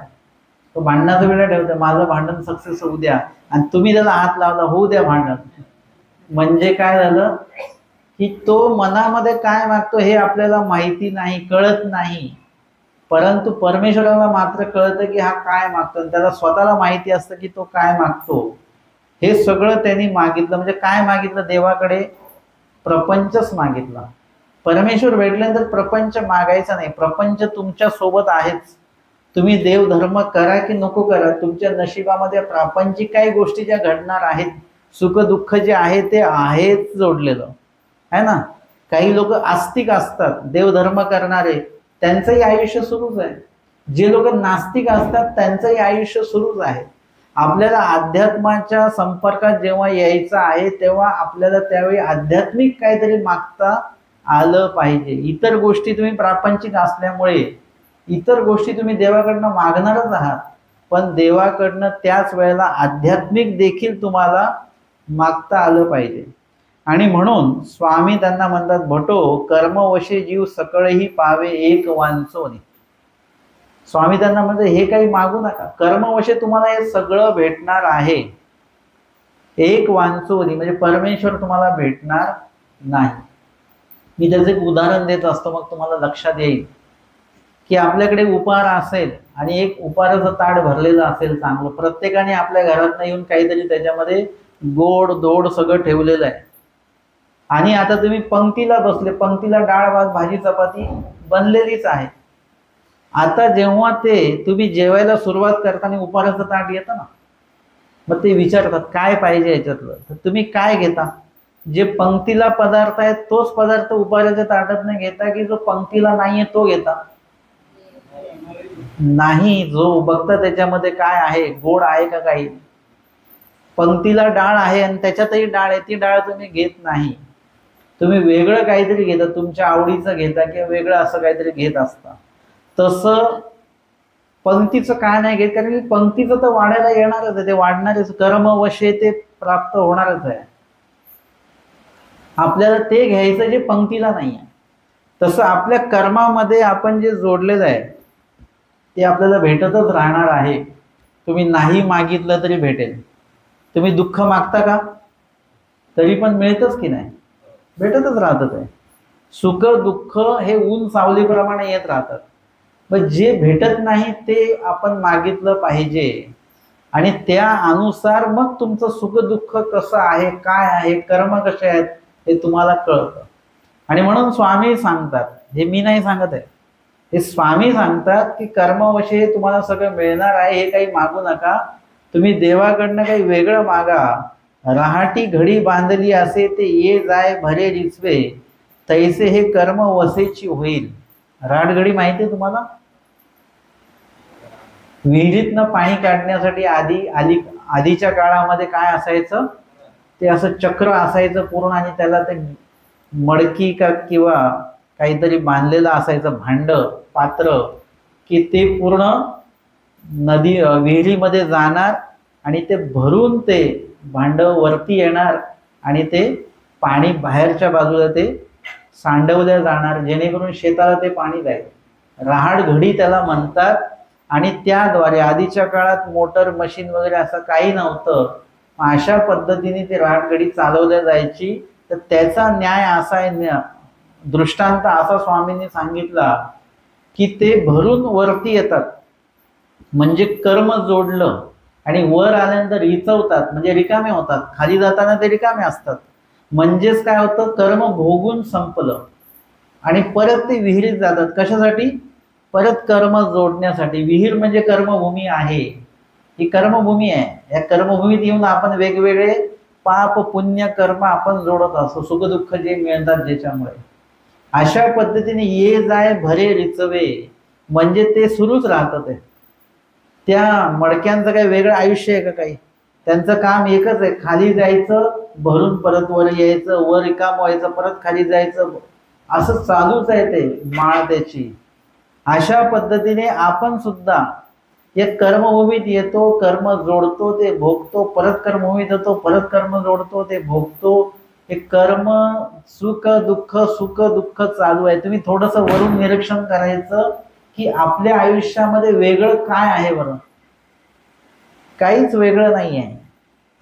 तो भांडणाचा विडा ठेवतो, माझं भांडण सक्सेस होऊ द्या, आणि तुम्ही त्याला हात लावला, होऊ द्या भांडण. म्हणजे काय झालं की तो मनामध्ये काय मागतो हे आपल्याला माहिती नाही, कळत नाही. परंतु परमेश्वराला मात्र कळतं की हा काय मागतो, आणि त्याला स्वतःला माहिती असतं की तो काय मागतो. हे सगळं त्यांनी मागितलं. म्हणजे काय मागितलं देवाकडे, प्रपंचच मागितला. परमेश्वर भेटल्यानंतर प्रपंच मागायचा नाही. प्रपंच तुमच्या सोबत आहेच. तुम्ही देवधर्म करा की नको करा, तुमच्या नशिबामध्ये प्रापंचिक काही गोष्टी ज्या घडणार आहेत, सुख दुःख जे आहे ते आहेच जोडलेलं आहे ना. काही लोक आस्तिक असतात, देवधर्म करणारे, त्यांचंही आयुष्य सुरूच आहे. जे लोक नास्तिक असतात त्यांचंही आयुष्य सुरूच आहे. आपल्याला अध्यात्माच्या संपर्कात जेव्हा यायचं आहे तेव्हा आपल्याला त्यावेळी आध्यात्मिक काहीतरी मागता आलं पाहिजे. इतर गोष्टी तुम्ही प्रापंचिक असल्यामुळे इतर गोष्टी तुम्ही देवाकडनं मागणारच आहात, पण देवाकडनं त्याच वेळेला आध्यात्मिक देखील तुम्हाला मागता आलं पाहिजे. आणि म्हणून स्वामी त्यांना म्हणतात, भटो कर्मवशे जीव सकळही पावे एक वांचोनी. स्वामी त्यांना म्हणजे हे काही मागू नका, कर्मवशे तुम्हाला हे सगळं भेटणार आहे. एक वांचोनी म्हणजे परमेश्वर तुम्हाला भेटणार नाही. मी त्याचं एक उदाहरण देत असतो, मग तुम्हाला लक्षात येईल की आपल्याकडे उपहार असेल आणि एक उपहाराचं ताट भरलेलं असेल चांगलं, प्रत्येकाने आपल्या घरात येऊन काहीतरी त्याच्यामध्ये गोड धोड सगळं ठेवलेलं आहे. आणि आता तुम्ही पंक्तीला बसले, पंक्तीला डाळ भात भाजी चपाती बनलेलीच आहे. आता जेव्हा तुम्ही जेवायला सुरुवात करताना उपहाराचं ताट येतं ना, मग ते विचारतात काय पाहिजे याच्यातलं, तर तुम्ही काय घेता. जे पंक्तीला पदार्थ आहेत तोच पदार्थ उपहाराच्या ताटात नाही घेता, की जो पंक्तीला नाहीये तो घेता. नाही, जो बघता त्याच्यामध्ये काय आहे, गोड आहे का काही. पंक्तीला डाळ आहे आणि त्याच्यातही डाळ आहे, ती डाळ तुम्ही घेत नाही. तुम्ही वेगळं काहीतरी घेता, तुमच्या आवडीचं घेता किंवा वेगळं असं काहीतरी घेत असता. तसं पंक्तीचं काय नाही घेत, कारण की पंक्तीचं तर वाढायला येणारच आहे, ते वाढणारच, कर्मवशे ते प्राप्त होणारच आहे. आपल्याला ते घ्यायचं जे पंक्तीला नाही आहे. तसं आपल्या कर्मामध्ये आपण जे जोडलेलं आहे ते आपल्याला भेटतच राहणार आहे. तुम्ही नाही मागितलं तरी भेटेल. तुम्ही दुःख मागता का, तरी पण मिळतच की नाही, भेटतच राहतं आहे. सुख दुःख हे ऊन सावलीप्रमाणे येत राहतात. पण जे भेटत नाही ते आपण मागितलं पाहिजे, आणि त्या अनुसार मग तुमचं सुख दुःख कसं आहे, काय आहे, कर्म कसे आहेत हे तुम्हाला कळतं. आणि म्हणून स्वामी सांगतात, हे मी नाही सांगत आहे, हे स्वामी सांगतात की कर्मवशे तुम्हाला सगळं मिळणार आहे, हे काही मागू नका. तुम्ही देवाकडनं काही वेगळं मागा. रहाटी घडी बांधली असे ते ये जाय भरे रिचवे, तैसे हे कर्म वसेची होईल. राटगडी माहिती आहे तुम्हाला. विहिरीतनं पाणी काढण्यासाठी आधीच्या काळामध्ये काय असायचं, ते असं चक्र असायचं पूर्ण, आणि त्याला ते मडकी का किंवा काहीतरी बांधलेलं असायचं भांड पात्र, की ते पूर्ण विहिरीमध्ये जाणार आणि ते भरून ते भांड वरती येणार आणि ते पाणी बाहेरच्या बाजूला ते सांडवल्या जाणार, जेणेकरून शेताला ते पाणी जाईल. रहाड घडी त्याला म्हणतात. आणि त्याद्वारे आधीच्या काळात मोटर मशीन वगैरे असं काही नव्हतं, अशा पद्धतीने ती रहाड घडी चालवल्या जायची. तर त्याचा न्याय असा आहे, दृष्टांत असा स्वामींनी सांगितला की ते भरून वरती येतात म्हणजे कर्म जोडलं, आणि वर आल्यानंतर रिचवतात म्हणजे रिकामे होतात, खाली जाताना ते रिकामे असतात. म्हणजेच काय होतं, कर्म भोगून संपलं आणि परत ते विहिरीत जातात. कशासाठी? परत कर्म जोडण्यासाठी. विहीर म्हणजे कर्मभूमी आहे, ही कर्मभूमी आहे. या कर्मभूमीत येऊन आपण वेगवेगळे पाप पुण्य कर्म आपण जोडत असतो, सुखदुःख जे मिळतात ज्याच्यामुळे. अशा पद्धतीने ये जाय भरे रिचवे म्हणजे ते सुरूच राहतं. ते त्या मडक्यांचं काही वेगळं आयुष्य आहे का? काही त्यांचं काम एकच आहे, खाली जायचं, भरून परत वर यायचं, वर रिकाम व्हायचं, परत खाली जायचं, असं चालूच आहे ते माळ त्याची. अशा पद्धतीने आपण सुद्धा एक कर्मभूमीत येतो, कर्म जोडतो, ते भोगतो, परत कर्मभूमीत येतो, परत कर्म जोडतो, ते भोगतो. हे कर्म सुख दुःख चालू आहे. तुम्ही थोडस वरून निरीक्षण करायचं की आपल्या आयुष्यामध्ये वेगळं काय आहे बरं? काहीच वेगळं नाही आहे.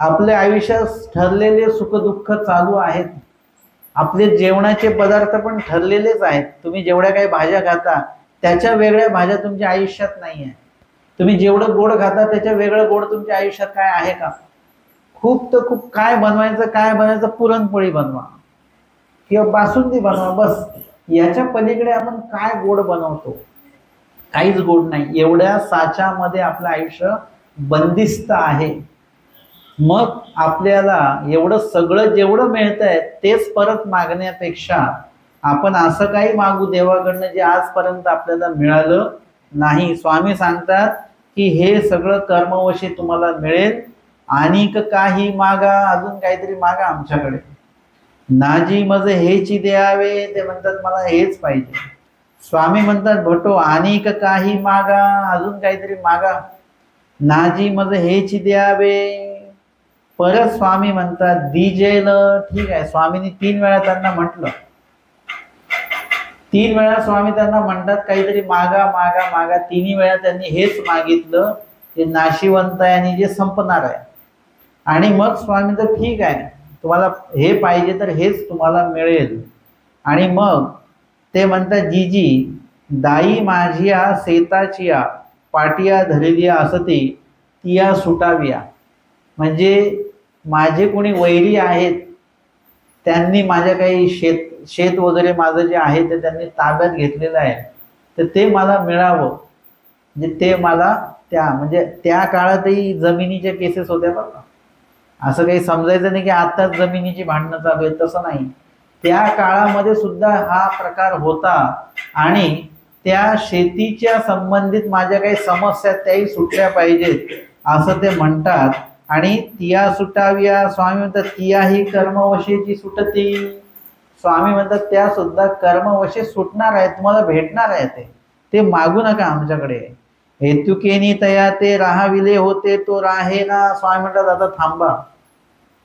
आपल्या आयुष्यात ठरलेले सुख दुःख चालू आहेत. आपले जेवणाचे पदार्थ पण ठरलेलेच आहेत. तुम्ही जेवढ्या काही भाज्या खाता त्याच्या वेगळ्या भाज्या तुमच्या आयुष्यात नाही आहे. तुम्ही जेवढं गोड खाता त्याच्या वेगळं गोड तुमच्या आयुष्यात काय आहे का? खूप तर खूप. काय बनवायचं, पुरणपोळी बनवा किंवा बासुंदी बनवा, बस. याच्या पलीकडे आपण काय गोड बनवतो? काहीच गोड नाही. एवढ्या साच्यामध्ये आपलं आयुष्य बंदिस्त आहे. मग आपल्याला एवढं सगळं जेवढं मिळतंय तेच परत मागण्यापेक्षा आपण असं काही मागू देवाकडनं जे आजपर्यंत आपल्याला मिळालं नाही. स्वामी सांगतात की हे सगळं कर्मवशी तुम्हाला मिळेल. आणि काही मागा, अजून काहीतरी मागा आमच्याकडे. नाजी मज हेची द्यावे, ते म्हणतात मला हेच पाहिजे. स्वामी म्हणतात भटो आणि काही मागा, अजून काहीतरी मागा. नाजी मज हेची द्यावे. परत स्वामी म्हणतात दिजेल. ठीक आहे, स्वामींनी 3 वेळा त्यांना म्हटलं. 3 वेळा स्वामी त्यांना म्हणतात काहीतरी मागा मागा मागा. 3 वेळा त्यांनी हेच मागितलं, जे नाशिवंत आहे आणि जे संपणार आहे. आणि मग स्वामी तर ठीक आहे, तुम्हाला हे पाहिजे तर हेच तुम्हाला मिळेल. आणि मग ते म्हणतात जीजी दाई माझिया शेताचिया पाटिया धरलिया असती तिया सुटाविया. म्हणजे माझे कोणी वैरी आहेत, त्यांनी माझ्या काही शेत वगैरे माझं जे आहे ते त्यांनी ताब्यात घेतलेलं आहे, तर ते मला मिळावं. म्हणजे ते मला म्हणजे त्या काळातही जमिनीच्या केसेस होत्या बघा. असं काही समजायचं नाही की आत्ताच जमिनीची भांडणं चालू आहेत, तसं नाही. त्या काळामध्ये सुद्धा हा प्रकार होता. आणि त्या शेतीच्या संबंधित माझ्या काही समस्या त्याही सुटल्या पाहिजेत असं ते म्हणतात. आणि तिया सुटाव्या. स्वामी म्हणतात तिया ही कर्मवशेची सुटती. स्वामी म्हणतात त्या सुद्धा कर्मवशे सुटणार आहेत, तुम्हाला भेटणार आहे. ते मागू नका आमच्याकडे. हेतुकेनी तया ते राहाविले होते तो राहे ना. स्वामी म्हणतात आता थांबा.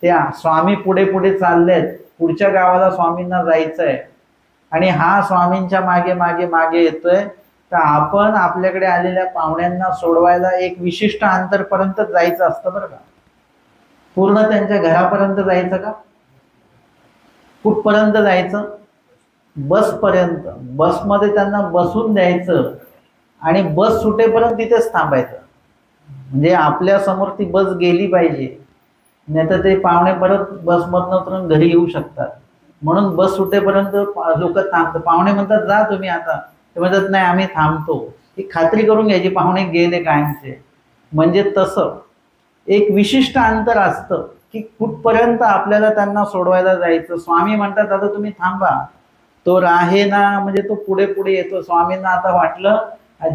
त्या स्वामी पुढे पुढे चाललेत, पुढच्या गावाला स्वामींना जायचंय. आणि हा स्वामींच्या मागे मागे मागे येतोय. तर आपण आपल्याकडे आलेल्या पाहुण्यांना सोडवायला एक विशिष्ट अंतरपर्यंत जायचं असतं बरं का. पूर्ण त्यांच्या घरापर्यंत जायचं का? कुठपर्यंत जायचं? बसपर्यंत. बसमध्ये त्यांना बसून द्यायचं आणि बस सुटेपर्यंत तिथेच थांबायचं. म्हणजे आपल्या समोर ती बस गेली पाहिजे, नाही तर ते पाहुणे परत बसमधनं उतरून घरी येऊ शकतात. म्हणून बस सुटेपर्यंत लोक थांबतात. पाहुणे म्हणतात जा तुम्ही आता, ते म्हणतात नाही आम्ही थांबतो. ही खात्री करून घ्यायची पाहुणे गेले कायमचे. म्हणजे तसं एक विशिष्ट अंतर असतं की कुठपर्यंत आपल्याला त्यांना सोडवायला जायचं. स्वामी म्हणतात आता तुम्ही थांबा. तो राहे ना म्हणजे तो पुढे पुढे येतो. स्वामींना आता वाटलं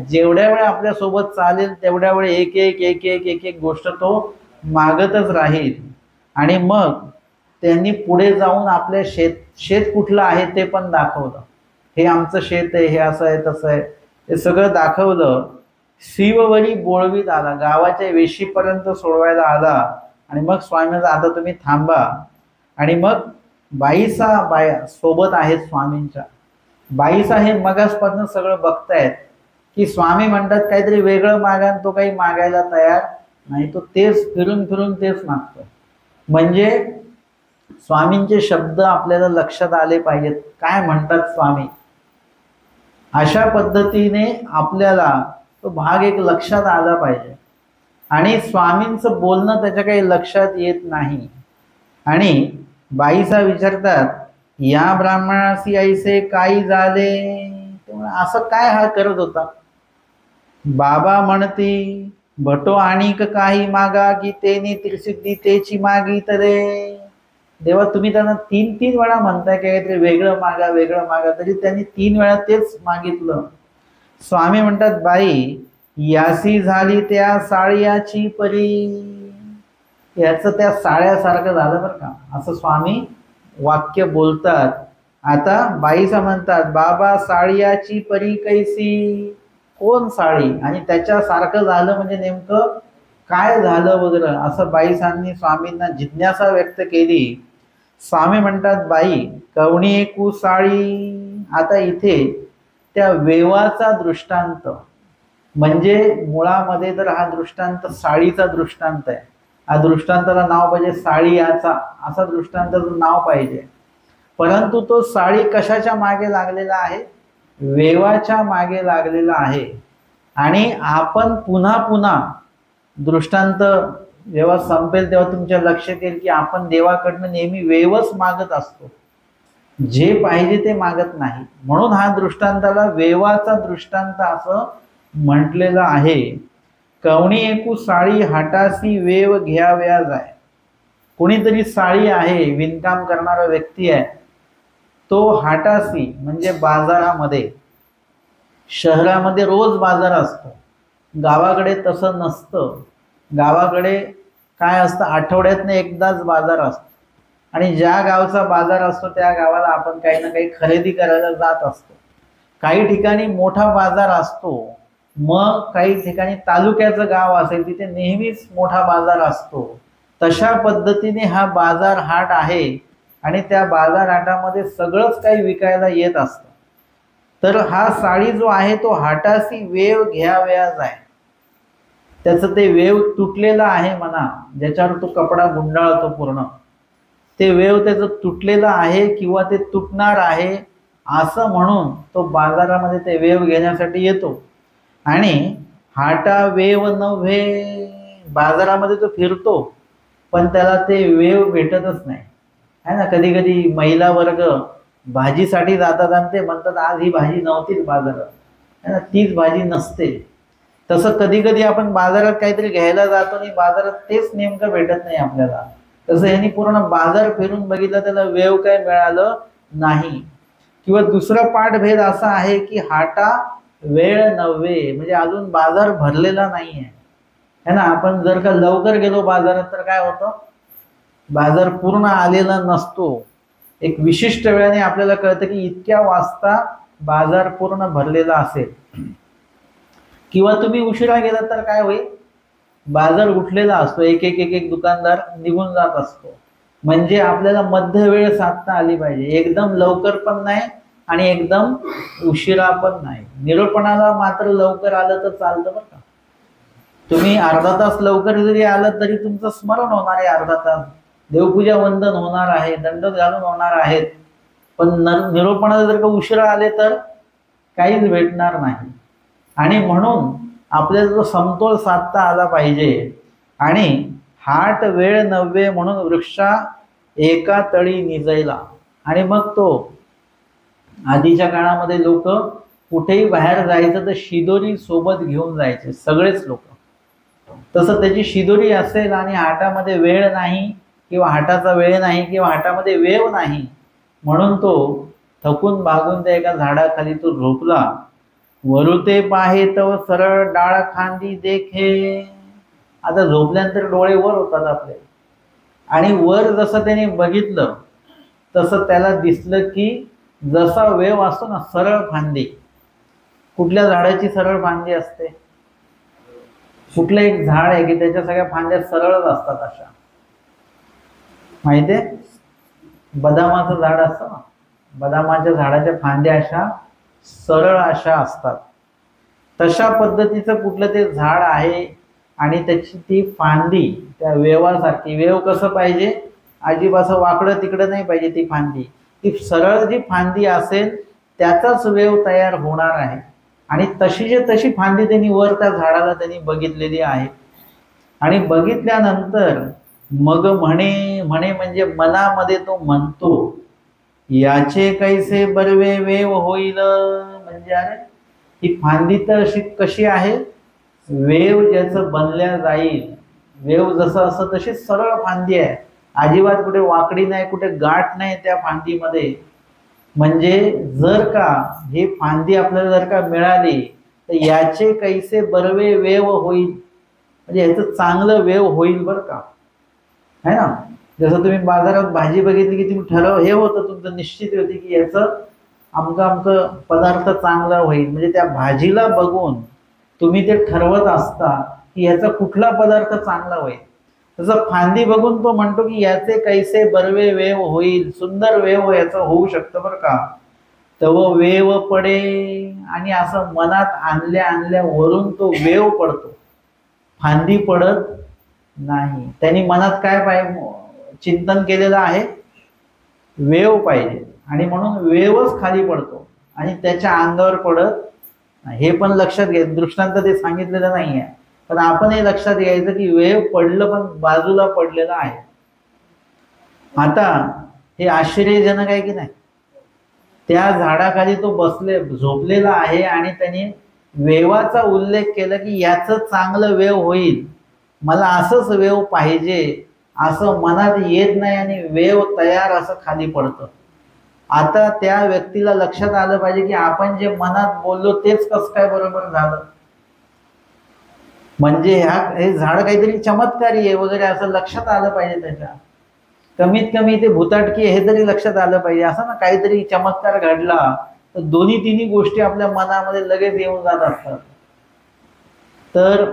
जेवढ्या वेळ आपल्या सोबत चालेल तेवढ्या वेळ एक एक एक एक एक एक गोष्ट तो मागतच राहील. आणि मग त्यांनी पुढे जाऊन आपल्या शेत कुठलं आहे ते पण दाखवलं. हे आमचं शेत आहे, हे असं आहे तसं आहे, हे सगळं दाखवलं. शिववरी बोळवीत आला, गावाच्या वेशीपर्यंत सोडवायला आला. आणि मग स्वामी आता तुम्ही थांबा. आणि मग बाया सोबत आहेत स्वामींच्या. बाईसाहेब मगासपासून सगळं बघतायत की स्वामी म्हणतात काहीतरी वेगळं मागा, तो काही मागायला तयार नाही. तो तेच फिरून फिरून तेच मागतो. म्हणजे स्वामींचे शब्द आपल्याला लक्षात आले पाहिजेत, काय म्हणतात स्वामी, अशा पद्धतीने आपल्याला तो भाग एक लक्षात आला पाहिजे. आणि स्वामींचं बोलणं त्याच्या काही लक्षात येत नाही. आणि बाईसा विचारतात, या ब्राह्मणासी ऐसे काही झाले, असं काय हा करत होता. बाबा म्हणती, भटो आणिक काही मागा की तेनी त्रिसिद्धी तेची मागी तरे. देवा तुम्ही त्यांना 3 वेळा म्हणताय की काहीतरी वेगळं मागा वेगळं मागा, तरी त्यांनी 3 वेळा तेच मागितलं. स्वामी म्हणतात, बाई यासी झाली त्या साळ्याची परी. याचं त्या साळ्यासारखं झालं बरं का, असं स्वामी वाक्य बोलतात. आता बाईसा म्हणतात, बाबा साळ्याची परी कैसी, कोण साळी आणि त्याच्यासारखं झालं म्हणजे नेमकं काय झालं वगैरे, असं बाईसांनी स्वामींना जिज्ञासा व्यक्त केली. स्वामी म्हणतात, बाई कवणी एकू साळी. आता इथे त्या वेवाचा दृष्टांत, म्हणजे मुळामध्ये तर हा दृष्टांत साळीचा दृष्टांत आहे. हा दृष्टांताला नाव पाहिजे साळी याचा, असा दृष्टांताचं नाव पाहिजे. परंतु तो साळी कशाच्या मागे लागलेला आहे, वेवाच्या मागे लागलेला आहे. आणि आपण पुन्हा पुन्हा दृष्टांत जेव्हा संपेल तेव्हा तुमच्या लक्षात येईल की आपण देवाकडनं नेहमी वेवच मागत असतो, जे पाहिजे ते मागत नाही. म्हणून हा दृष्टांताला वेवाचा दृष्टांत असं म्हटलेलं आहे. कवणी एकू साळी हाटासी वेव घ्याव्या जाय. कोणीतरी साळी आहे, विणकाम करणारा व्यक्ती आहे, तो हाटासी म्हणजे बाजारामध्ये, शहरामध्ये रोज बाजार असतो, गावाकडे तसं नसतं. गावाकडे काय असतं, आठवड्यातनं एकदाच बाजार असतो. आणि ज्या गावचा बाजार असतो त्या गावाला आपण काही ना काही खरेदी करायला जात असतो. काही ठिकाणी मोठा बाजार असतो, मग काही ठिकाणी तालुक्याचं गाव असेल तिथे नेहमीच मोठा बाजार असतो. तशा पद्धतीने हा बाजार हाट आहे आणि त्या बाजार हाटामध्ये सगळंच काही विकायला येत असतं. तर हा साळी जो आहे तो हाटासी वेव घ्याव्याज आहे. त्याचं ते वेव तुटलेलं आहे म्हणा, ज्याच्यावर तो कपडा गुंडाळतो पूर्ण, ते वेव त्याचं तुटलेलं आहे किंवा ते तुटणार आहे असं म्हणून तो बाजारामध्ये ते वेव घेण्यासाठी येतो. आणि हाटा वेव नव्हे, बाजारामध्ये तो फिरतो पण त्याला ते वेव भेटतच नाही, है ना. कधी कधी महिला वर्ग भाजीसाठी जातात आणि ते म्हणतात आज ही भाजी नव्हतीच बाजारात, है ना, तीच भाजी नसते. तसं कधी कधी आपण बाजारात काहीतरी घ्यायला जातो आणि बाजारात तेच नेमकं भेटत नाही आपल्याला. तसं यांनी पूर्ण बाजार फिरून बघितलं, त्याला वेव काय मिळालं नाही. किंवा दुसरा पाठभेद असा आहे की हाटा वेळ नव्हे, म्हणजे अजून बाजार भरलेला नाहीये, है ना. आपण जर का लवकर गेलो बाजारात तर काय होतं, बाजार पूर्ण आलेला नसतो. एक विशिष्ट वेळाने आपल्याला कळतं की इतक्या वाजता बाजार पूर्ण भरलेला असेल. किंवा तुम्ही उशिरा गेला तर काय होईल, बाजार उठलेला असतो, एक एक एक एक दुकानदार निघून जात असतो. म्हणजे आपल्याला मध्य वेळ साधता आली पाहिजे, एकदम लवकर पण नाही आणि एकदम उशिरा पण नाही. निरूपणाला मात्र लवकर आलं तर चालतं बरं का. तुम्ही अर्धा तास लवकर जरी आलं तरी तुमचं स्मरण होणार आहे, अर्धा तास देवपूजा वंदन होणार आहे, दंड घालून होणार आहेत. पण निरूपणाला जर का उशिरा आले तर काहीच भेटणार नाही. आणि म्हणून आपल्याला जो समतोल साधता आला पाहिजे. आणि हाट वेळ नव्हे म्हणून वृक्षा एका तळी निजैला. आणि मग तो आधीच्या काळामध्ये लोक कुठेही बाहेर जायचं तर शिदोरी सोबत घेऊन जायचे सगळेच लोक. तसं त्याची शिदोरी असेल आणि हाटामध्ये वेळ नाही किंवा हाटाचा वेळ नाही किंवा हाटामध्ये वेव नाही म्हणून तो थकून भागून त्या एका झाडाखाली तो झोपला. वरुते पाहे तव सरळ डाळ खांदी देखे. आता झोपल्यानंतर डोळे वर होतात आपले, आणि वर जसं त्याने बघितलं तसं त्याला दिसलं की जसा वेव असतो ना, सरळ फांदी. कुठल्या झाडाची सरळ फांदी असते, कुठलं एक झाड आहे की त्याच्या सगळ्या फांद्या सरळच असतात अशा, माहितीये, बदामाचं झाड असतं ना, बदामाच्या झाडाच्या फांद्या अशा सरळ अशा असतात. तशा पद्धतीचं कुठलं ते झाड आहे आणि त्याची ती फांदी त्या वेवासारखी. वेव कसं पाहिजे, अजिबात असं वाकडं तिकडं नाही पाहिजे ती फांदी, ती सरळ जी फांदी असेल त्याचाच वेव तयार होणार आहे. आणि तशीच्या तशी फांदी त्यांनी वर त्या झाडाला त्यांनी बघितलेली आहे. आणि बघितल्यानंतर मग म्हणे म्हणे म्हणजे मनामध्ये तो म्हणतो, याचे कैसे बरवे वेव होईल. म्हणजे अरे ही फांदी तर अशी कशी आहे, वेव ज्याचं बनल्या जाईल, वेव जसं असं तशी सरळ फांदी आहे, अजिबात कुठे वाकडी नाही, कुठे गाठ नाही त्या फांदीमध्ये. म्हणजे जर का ही फांदी आपल्याला जर का मिळाली तर याचे कैसे बरवे वेव होईल, म्हणजे ह्याचं चांगलं वेव होईल बरं का, है ना. जसं तुम्ही बाजारात भाजी बघितली की तुम्ही ठरव हे होतं तुमचं निश्चित होते की याचं अमकं अमकं पदार्थ चांगला होईल, म्हणजे त्या भाजीला बघून तुम्ही ते ठरवत असता की याचा कुठला पदार्थ चांगला होईल. तसं फांदी बघून तो म्हणतो की याचे कैसे बरवे वेव होईल, सुंदर वेव याचं होऊ शकतं बरं का. तव वेव पडे, आणि असं मनात आणल्या आणल्या वरून तो वेव पडतो, फांदी पडत नाही. त्यांनी मनात काय पाहिजे चिंतन केलेलं आहे, वेव पाहिजे, आणि म्हणून वेवच खाली पडतो आणि त्याच्या अंगावर पडत नाही. हे पण लक्षात घ्या, दृष्टांत ते सांगितलेलं नाहीये, पण आपण हे लक्षात घ्यायचं की वेव पडलं पण बाजूला पडलेलं आहे. आता हे आश्चर्यजनक आहे की नाही, त्या झाडाखाली तो झोपलेला आहे आणि त्याने वेवाचा उल्लेख केला की याचं चांगलं वेव होईल, मला असंच वेव पाहिजे, असं मनात येत नाही आणि वेव तयार असं खाली पडतं. आता त्या व्यक्तीला लक्षात आलं पाहिजे की आपण जे मनात बोललो तेच कसं काय बरोबर झालं, म्हणजे हे झाड काहीतरी चमत्कारी आहे वगैरे असं लक्षात आलं पाहिजे. त्याच्या कमीत कमी ते भूताटकी हे तरी लक्षात आलं पाहिजे. असं ना काहीतरी चमत्कार घडला तर दोन्ही तिन्ही गोष्टी आपल्या मनामध्ये लगेच येऊन जात असतात. तर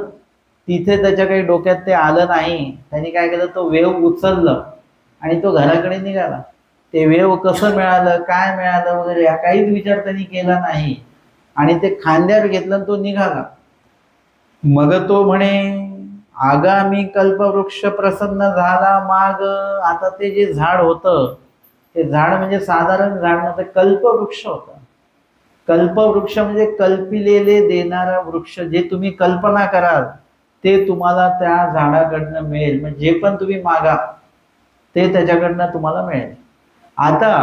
तिथे त्याच्या काही डोक्यात ते आलं नाही. त्यांनी काय केलं, तो वेव उचललं आणि तो घराकडे निघाला. ते वेव कसं मिळालं, काय मिळालं वगैरे हा काहीच विचार त्यांनी केला नाही आणि ते खांद्यावर घेतलं तो निघाला. मग तो म्हणे, आगामी कल्पवृक्ष प्रसन्न झाला माग. आता ते जे झाड होतं, ते झाड म्हणजे साधारण झाड नव्हतं, कल्पवृक्ष होतं. कल्पवृक्ष म्हणजे कल्पिलेले देणारा वृक्ष. जे तुम्ही कल्पना कराल ते तुम्हाला त्या झाडाकडनं मिळेल, म्हणजे जे पण तुम्ही मागा ते त्याच्याकडनं तुम्हाला मिळेल. आता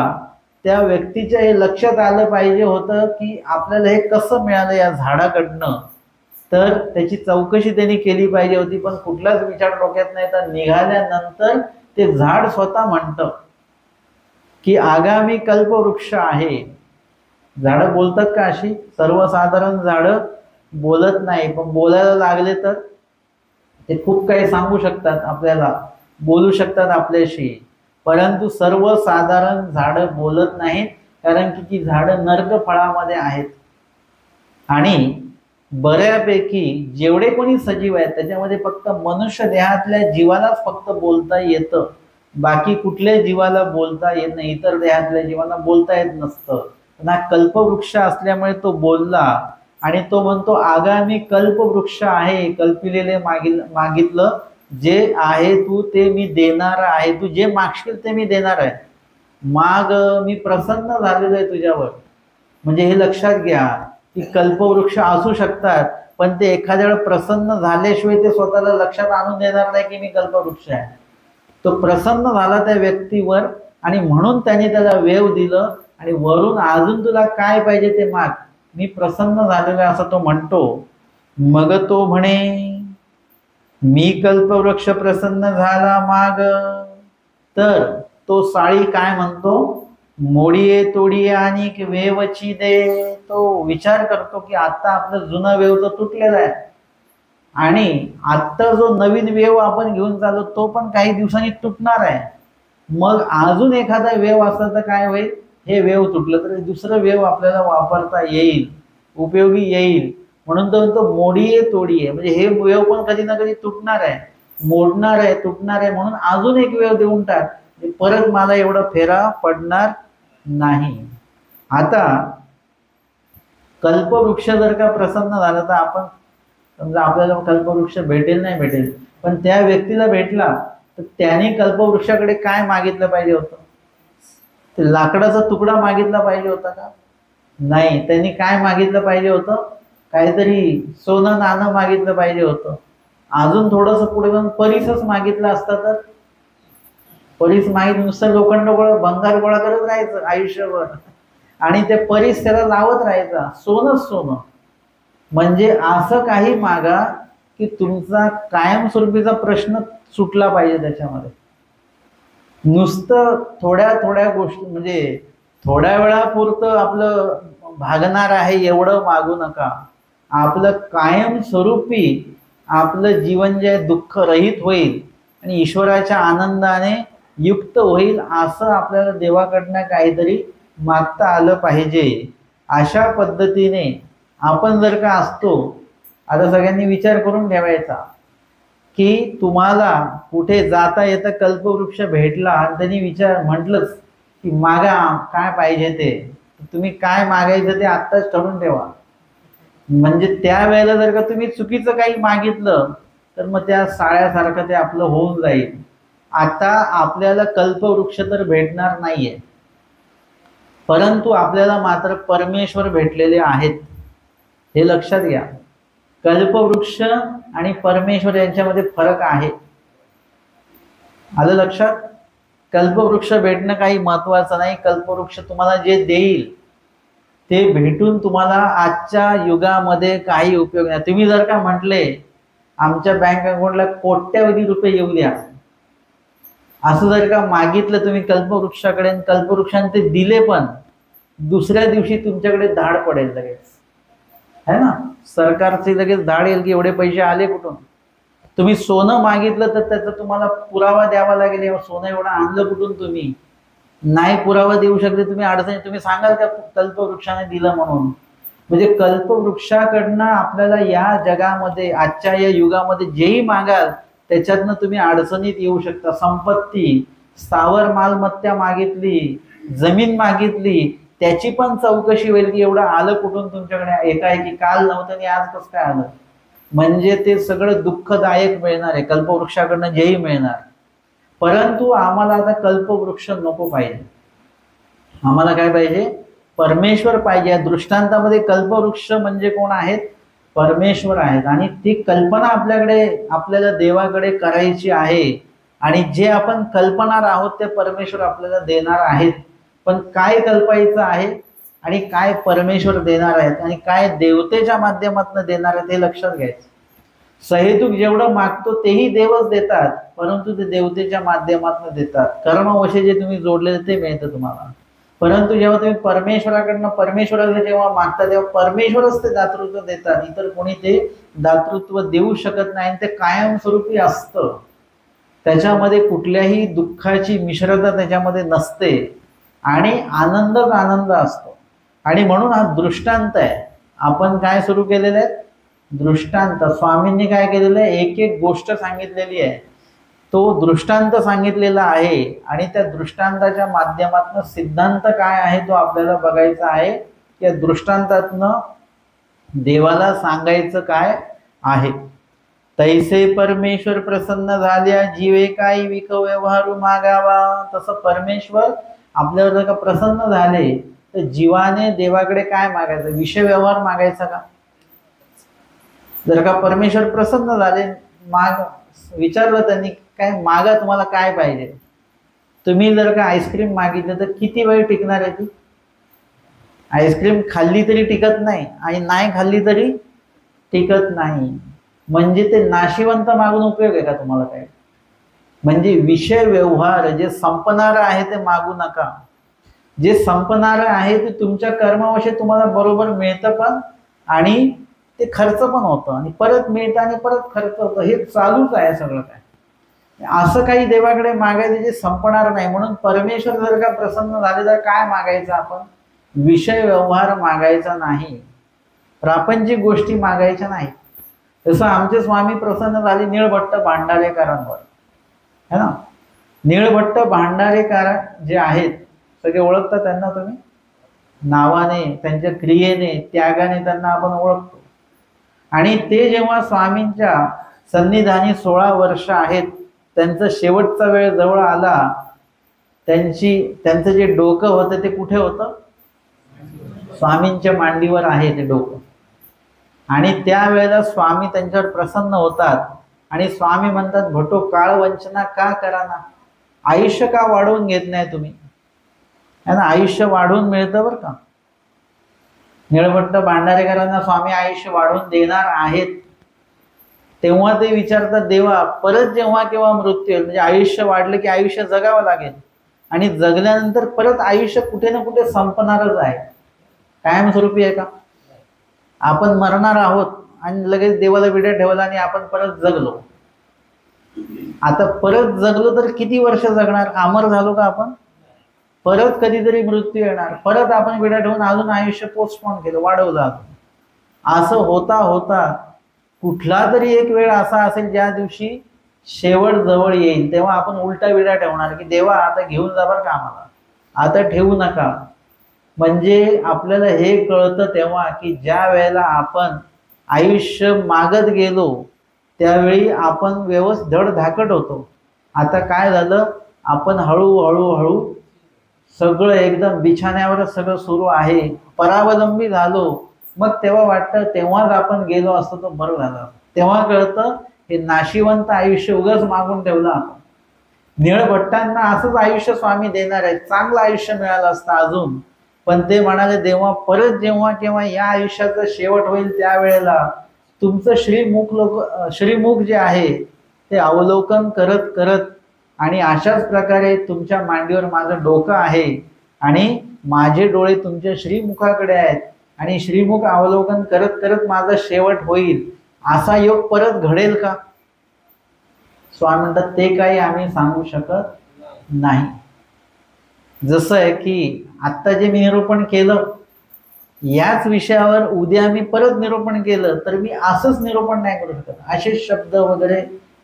त्या व्यक्तीच्या हे लक्षात आलं पाहिजे होतं की आपल्याला हे कसं मिळालं या झाडाकडनं, तर त्याची चौकशी त्यांनी केली पाहिजे होती. पण कुठलाच विचार डोक्यात नाही. तर निघाल्यानंतर ते झाड स्वतः म्हणतं की आगामी कल्पवृक्ष आहे. झाडं बोलतात का अशी? सर्वसाधारण झाडं बोलत नाही, पण बोलायला लागले तर ते खूप काही सांगू शकतात आपल्याला, बोलू शकतात आपल्याशी. परंतु सर्वसाधारण झाडं बोलत नाहीत, कारण की ती झाडं नर्क फळामध्ये आहेत. आणि बऱ्यापैकी जेवढे कोणी सजीव आहेत त्याच्यामध्ये फक्त मनुष्य देहातल्या जीवालाच फक्त बोलता येतं, बाकी कुठल्याही जीवाला बोलता येत नाही. इतर देहातल्या जीवाला बोलता येत नसतं. पण हा कल्पवृक्ष असल्यामुळे तो बोलला आणि तो म्हणतो आगामी कल्पवृक्ष आहे. कल्पिलेले मागितलं जे आहे तू ते मी देणार आहे, तू जे मागशील ते मी देणार आहे. माग मी प्रसन्न झालेलो आहे तुझ्यावर. म्हणजे हे लक्षात घ्या की कल्पवृक्ष असू शकतात, पण ते एखाद्या वेळेस प्रसन्न झाल्याशिवाय ते स्वतःला लक्षात आणून देणार नाही की मी कल्पवृक्ष आहे. तो प्रसन्न झाला त्या व्यक्तीवर आणि म्हणून त्याने त्याला वेव दिलं आणि वरून अजून तुला काय पाहिजे ते माग, मी प्रसन्न झालेलो आहे असं तो म्हणतो. मग तो म्हणे, मी कल्पवृक्ष प्रसन्न झाला माग. तर तो साळी काय म्हणतो, मोडिये तोडिये आणि वेवची दे. तो विचार करतो की आता आपलं जुनं वेव तर तुटलेला आहे आणि आत्ता जो नवीन वेव आपण घेऊन चाललो तो पण काही दिवसांनी तुटणार आहे. मग अजून एखादा वेव असला तर काय होईल, हे वेव तुटलं तर दुसरं वेव आपल्याला वापरता येईल, उपयोगी येईल. म्हणून तो मोडीये तोडीये, म्हणजे हे वेव पण कधी ना कधी तुटणार आहे, मोडणार आहे, तुटणार आहे, म्हणून अजून एक वेव देऊन टाक, परत मला एवढा फेरा पडणार नाही. आता कल्पवृक्ष जर का प्रसन्न झाला तर आपण समजा आपल्याला कल्पवृक्ष भेटेल नाही भेटेल, पण त्या व्यक्तीला भेटला तर त्याने कल्पवृक्षाकडे काय मागितलं पाहिजे होतं? ते लाकडाचा तुकडा मागितला पाहिजे होता का? नाही, त्यांनी काय मागितलं पाहिजे होतं? काहीतरी सोनं नाणं मागितलं पाहिजे होतं. अजून थोडस पुढे जाऊन परीसच मागितलं असतं तर परीस मागितलं, नुसतं लोखंड गोळा भंगार गोळा करत राहायचं आयुष्यभर आणि ते परीस त्याला लावत राहायचा, सोनंच सोनं. म्हणजे असं काही मागा की तुमचा कायमस्वरूपीचा प्रश्न सुटला पाहिजे. त्याच्यामध्ये नुसतं थोड्या थोड्या गोष्टी म्हणजे थोड्या वेळापुरतं आपलं भागणार आहे एवढं मागू नका. आपलं कायमस्वरूपी आपलं जीवन जे दुःख रहित होईल आणि ईश्वराच्या आनंदाने युक्त होईल असं आपल्याला देवाकडनं काहीतरी मागता आलं पाहिजे. अशा पद्धतीने आपण जर का असतो, आता सगळ्यांनी विचार करून ठेवायचा की तुम्हाला कुठे जाता येता कल्पवृक्ष भेटला आणि त्यांनी विचार म्हटलंच की मागा काय पाहिजे ते, तुम्ही काय मागायचं ते आत्ताच ठरवून ठेवा. म्हणजे त्यावेळेला जर का तुम्ही चुकीचं काही मागितलं तर मग त्या साळ्यासारखं ते आपलं होऊन जाईल. आता आपल्याला कल्पवृक्ष तर भेटणार नाहीये, परंतु आपल्याला मात्र परमेश्वर भेटलेले आहेत, हे लक्षात घ्या. कल्पवृक्ष आणि परमेश्वर यांच्यामध्ये फरक आहे. आलं लक्षात? कल्पवृक्ष भेटणं काही महत्वाचं नाही. कल्पवृक्ष तुम्हाला जे देईल ते भेटून तुम्हाला आजच्या युगामध्ये काही उपयोग नाही. तुम्ही जर का म्हटले आमच्या बँक अकाउंटला कोट्यवधी रुपये येऊ द्या, असं जर का मागितलं तुम्ही कल्पवृक्षाकडे, कल्पवृक्षाने ते दिले पण दुसऱ्या दिवशी तुमच्याकडे धाड पडेल लगेच, है ना? सरकारचे लगेच धाड येईल की एवढे पैसे आले कुठून. तुम्ही सोनं मागितलं तर त्याचा तुम्हाला पुरावा द्यावा लागेल, सोनं एवढं आणलं कुठून तुम्ही. नाही पुरावा देऊ शकले तुम्ही अडचणी, तुम्ही सांगाल का कल्पवृक्षाने दिलं म्हणून. म्हणजे कल्पवृक्षाकडनं आपल्याला या जगामध्ये आजच्या या युगामध्ये जेही मागाल त्याच्यातनं तुम्ही अडचणीत येऊ शकता. संपत्ती, स्थावर मालमत्ता मागितली, जमीन मागितली, त्याची पण चौकशी होईल की एवढं आलं कुठून तुमच्याकडे, एकाएकी काल नव्हतं आणि आज कसं काय आलं. म्हणजे ते सगळं दुःखदायक मिळणार आहे कल्पवृक्षाकडनं जेही मिळणार. परंतु आम्हाला आता कल्पवृक्ष नको पाहिजे, आम्हाला काय पाहिजे? परमेश्वर पाहिजे. या दृष्टांतामध्ये कल्पवृक्ष म्हणजे कोण आहेत? परमेश्वर आहेत. आणि ती कल्पना आपल्याला देवाकडे करायची आहे आणि जे आपण कल्पणार आहोत ते परमेश्वर आपल्याला देणार आहेत. पण काय कल्पायचं आहे आणि काय परमेश्वर देणार आहेत आणि काय देवतेच्या माध्यमातून देणार आहेत हे लक्षात घ्यायचं. सहेतुक जेवढं मागतो तेही देवच देतात, परंतु ते देवतेच्या माध्यमातून देतात. कर्मवशे जे तुम्ही जोडलेले ते मिळतं तुम्हाला. परंतु जेव्हा तुम्ही परमेश्वराला जेव्हा मागता तेव्हा परमेश्वरच ते दातृत्व देतात, इतर कोणी ते दातृत्व देऊ शकत नाही. ते कायमस्वरूपी असतं, त्याच्यामध्ये कुठल्याही दुःखाची मिश्रता त्याच्यामध्ये नसते आणि आनंदच आनंद असतो. आणि म्हणून हा दृष्टांत आहे. आपण काय सुरू केलेलं आहे? दृष्टांत. स्वामींनी काय केलेलं आहे? एक एक गोष्ट सांगितलेली आहे, तो दृष्टांत सांगितलेला आहे आणि त्या दृष्टांताच्या माध्यमातून सिद्धांत काय आहे तो आपल्याला बघायचा आहे. या दृष्टांतातनं देवाला सांगायचं काय आहे. तैसे परमेश्वर प्रसन्न झाल्या जीवे काही विख व्यवहारू मागावा. तसं परमेश्वर आपल्यावर जर का प्रसन्न झाले तर जीवाने देवाकडे काय मागायचं? विषय व्यवहार मागायचा का? जर का परमेश्वर प्रसन्न झाले, विचारलं त्यांनी काय मागा, तुम्हाला काय पाहिजे. तुम्ही जर का आईस्क्रीम मागितलं तर किती वेळ टिकणार आहे ती आईस्क्रीम? खाल्ली तरी टिकत नाही आणि नाही खाल्ली तरी टिकत नाही. म्हणजे ते नाशिवंत मागून उपयोग आहे का तुम्हाला काय? म्हणजे विषय व्यवहार जे संपणार आहे ते मागू नका. जे संपणार आहे ते तुमच्या कर्मावशे तुम्हाला बरोबर मिळतं पण आणि ते खर्च पण होतं आणि परत मिळतं आणि परत खर्च होतं. हे चालूच आहे सगळं काय. असं काही देवाकडे मागायचं जे संपणार नाही. म्हणून परमेश्वर जर का प्रसन्न झाले तर काय मागायचं आपण? विषय व्यवहार मागायचा नाही, प्रापंचिक गोष्टी मागायच्या नाही. जसं आमचे स्वामी प्रसन्न झाले निळभट्ट भांडारेकरांवर, है ना. निळभट्ट भांडारेकर जे आहेत सगळे ओळखता त्यांना तुम्ही, नावाने, त्यांच्या क्रियेने, त्यागाने त्यांना आपण ओळखतो. आणि ते जेव्हा स्वामींच्या सन्निधानी 16 वर्ष आहेत त्यांचा शेवटचा वेळ जवळ आला, त्यांचं जे डोकं होतं ते कुठे होतं? स्वामींच्या मांडीवर आहे ते डोकं. आणि त्यावेळेला स्वामी त्यांच्यावर प्रसन्न होतात आणि स्वामी म्हणतात, भटो काळ वंचना का करा ना, आयुष्य का वाढवून घेत नाही तुम्ही? त्यांना आयुष्य वाढवून मिळतं बरं का. निळभट्ट भांडारेकरांना स्वामी आयुष्य वाढवून देणार आहेत. तेव्हा ते विचारतात, देवा परत जेव्हा केव्हा मृत्यू येईल, म्हणजे आयुष्य वाढलं की आयुष्य जगावं लागेल आणि जगल्यानंतर परत आयुष्य कुठे ना कुठे संपणारच आहे. कायमस्वरूपी आहे का? आपण मरणार आहोत आणि लगेच देवाला विड्या ठेवला आणि आपण परत जगलो. आता परत जगलो तर किती वर्ष जगणार? अमर झालो का आपण? परत कधीतरी मृत्यू येणार, परत आपण विडा ठेवून अजून आयुष्य पोस्टपोन केलं, वाढवलं. असं होता होता कुठला तरी एक वेळ असा असेल ज्या दिवशी शेवट जवळ येईल, तेव्हा आपण उलटा विडा ठेवणार की देवा आता घेऊन जा बरं का आम्हाला, आता ठेवू नका. म्हणजे आपल्याला हे कळतं तेव्हा की ज्या वेळेला आपण आयुष्य मागत गेलो त्यावेळी आपण व्यवस्थित धडधाकट होतो. आता काय झालं, आपण हळूहळू सगळं एकदम बिछाण्यावर सगळं सुरू आहे, परावलंबी झालो. मग तेव्हा वाटतं तेव्हाच आपण गेलो असतो तर बरं झालं. तेव्हा कळतं हे नाशिवंत आयुष्य उगाच मागून ठेवलं आपण. निळभट्टांना असंच आयुष्य स्वामी देणार आहे, चांगलं आयुष्य मिळालं असतं अजून, पण ते म्हणाले देवा परत जेव्हा केव्हा या आयुष्याचा शेवट होईल त्यावेळेला तुमचं श्रीमुख जे आहे ते अवलोकन करत करत, आणि अशाच प्रकारे तुमच्या मांडीवर माझं डोकं आहे आणि माझे डोळे तुमच्या श्रीमुखाकडे आहेत आणि श्रीमुख अवलोकन करत करत माझा शेवट होईल, असा योग परत घडेल का? स्वामी म्हणतात ते काही आम्ही सांगू शकत नाही. जसं आहे की आत्ता जे मी निरूपण केलं याच विषयावर उद्या मी परत निरूपण केलं तर मी असंच निरूपण नाही करू शकत. असे शब्द वगैरे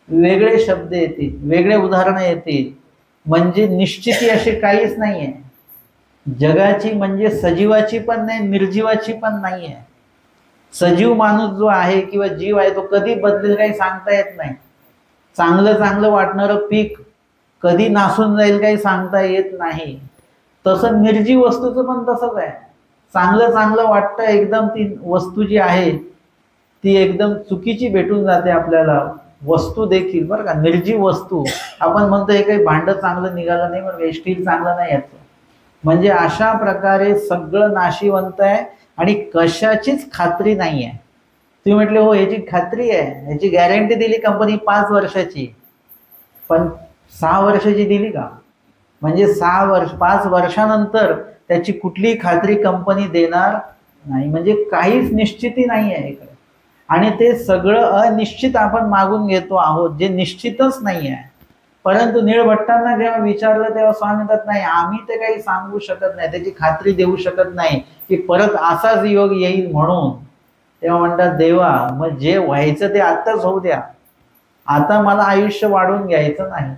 वेगळे शब्द येतील, वेगळे उदाहरणं येतील. म्हणजे निश्चिती अशी काहीच नाहीये जगाची, म्हणजे सजीवाची पण नाही निर्जीवाची पण नाहीये. सजीव माणूस जो आहे किंवा जीव आहे तो कधी बदलेल काही सांगता येत नाही. चांगलं चांगलं वाटणारं पीक कधी नासून जाईल काही सांगता येत नाही. तसं निर्जीव वस्तूचं पण तसंच आहे. चांगलं चांगलं वाटतं एकदम ती वस्तू जी आहे ती एकदम चुकीची भेटून जाते आपल्याला. वस्तू देखील बरं का, निर्जीव वस्तू आपण म्हणतो हे काही भांडं चांगलं निघालं नाही बरं का, स्टील चांगलं नाही याचं. म्हणजे अशा प्रकारे सगळं नाशिवंत आहे आणि कशाचीच खात्री नाही आहे. तुम्ही म्हटले हो याची खात्री आहे, याची गॅरंटी दिली कंपनी 5 वर्षाची, पण 6 वर्षाची दिली का? म्हणजे 5 वर्षानंतर त्याची कुठली खात्री कंपनी देणार नाही. म्हणजे काहीच निश्चिती नाही आहे इकडे, आणि ते सगळं अनिश्चित आपण मागून घेतो आहोत जे निश्चितच नाही आहे. परंतु निळभट्टांना जेव्हा विचारलं तेव्हा स्वामी म्हणतात नाही आम्ही ते काही सांगू शकत नाही, त्याची खात्री देऊ शकत नाही की परत असाच योग येईल म्हणून. तेव्हा म्हणतात देवा मग जे व्हायचं ते आत्ताच होऊ द्या, आता मला आयुष्य वाढवून घ्यायचं नाही.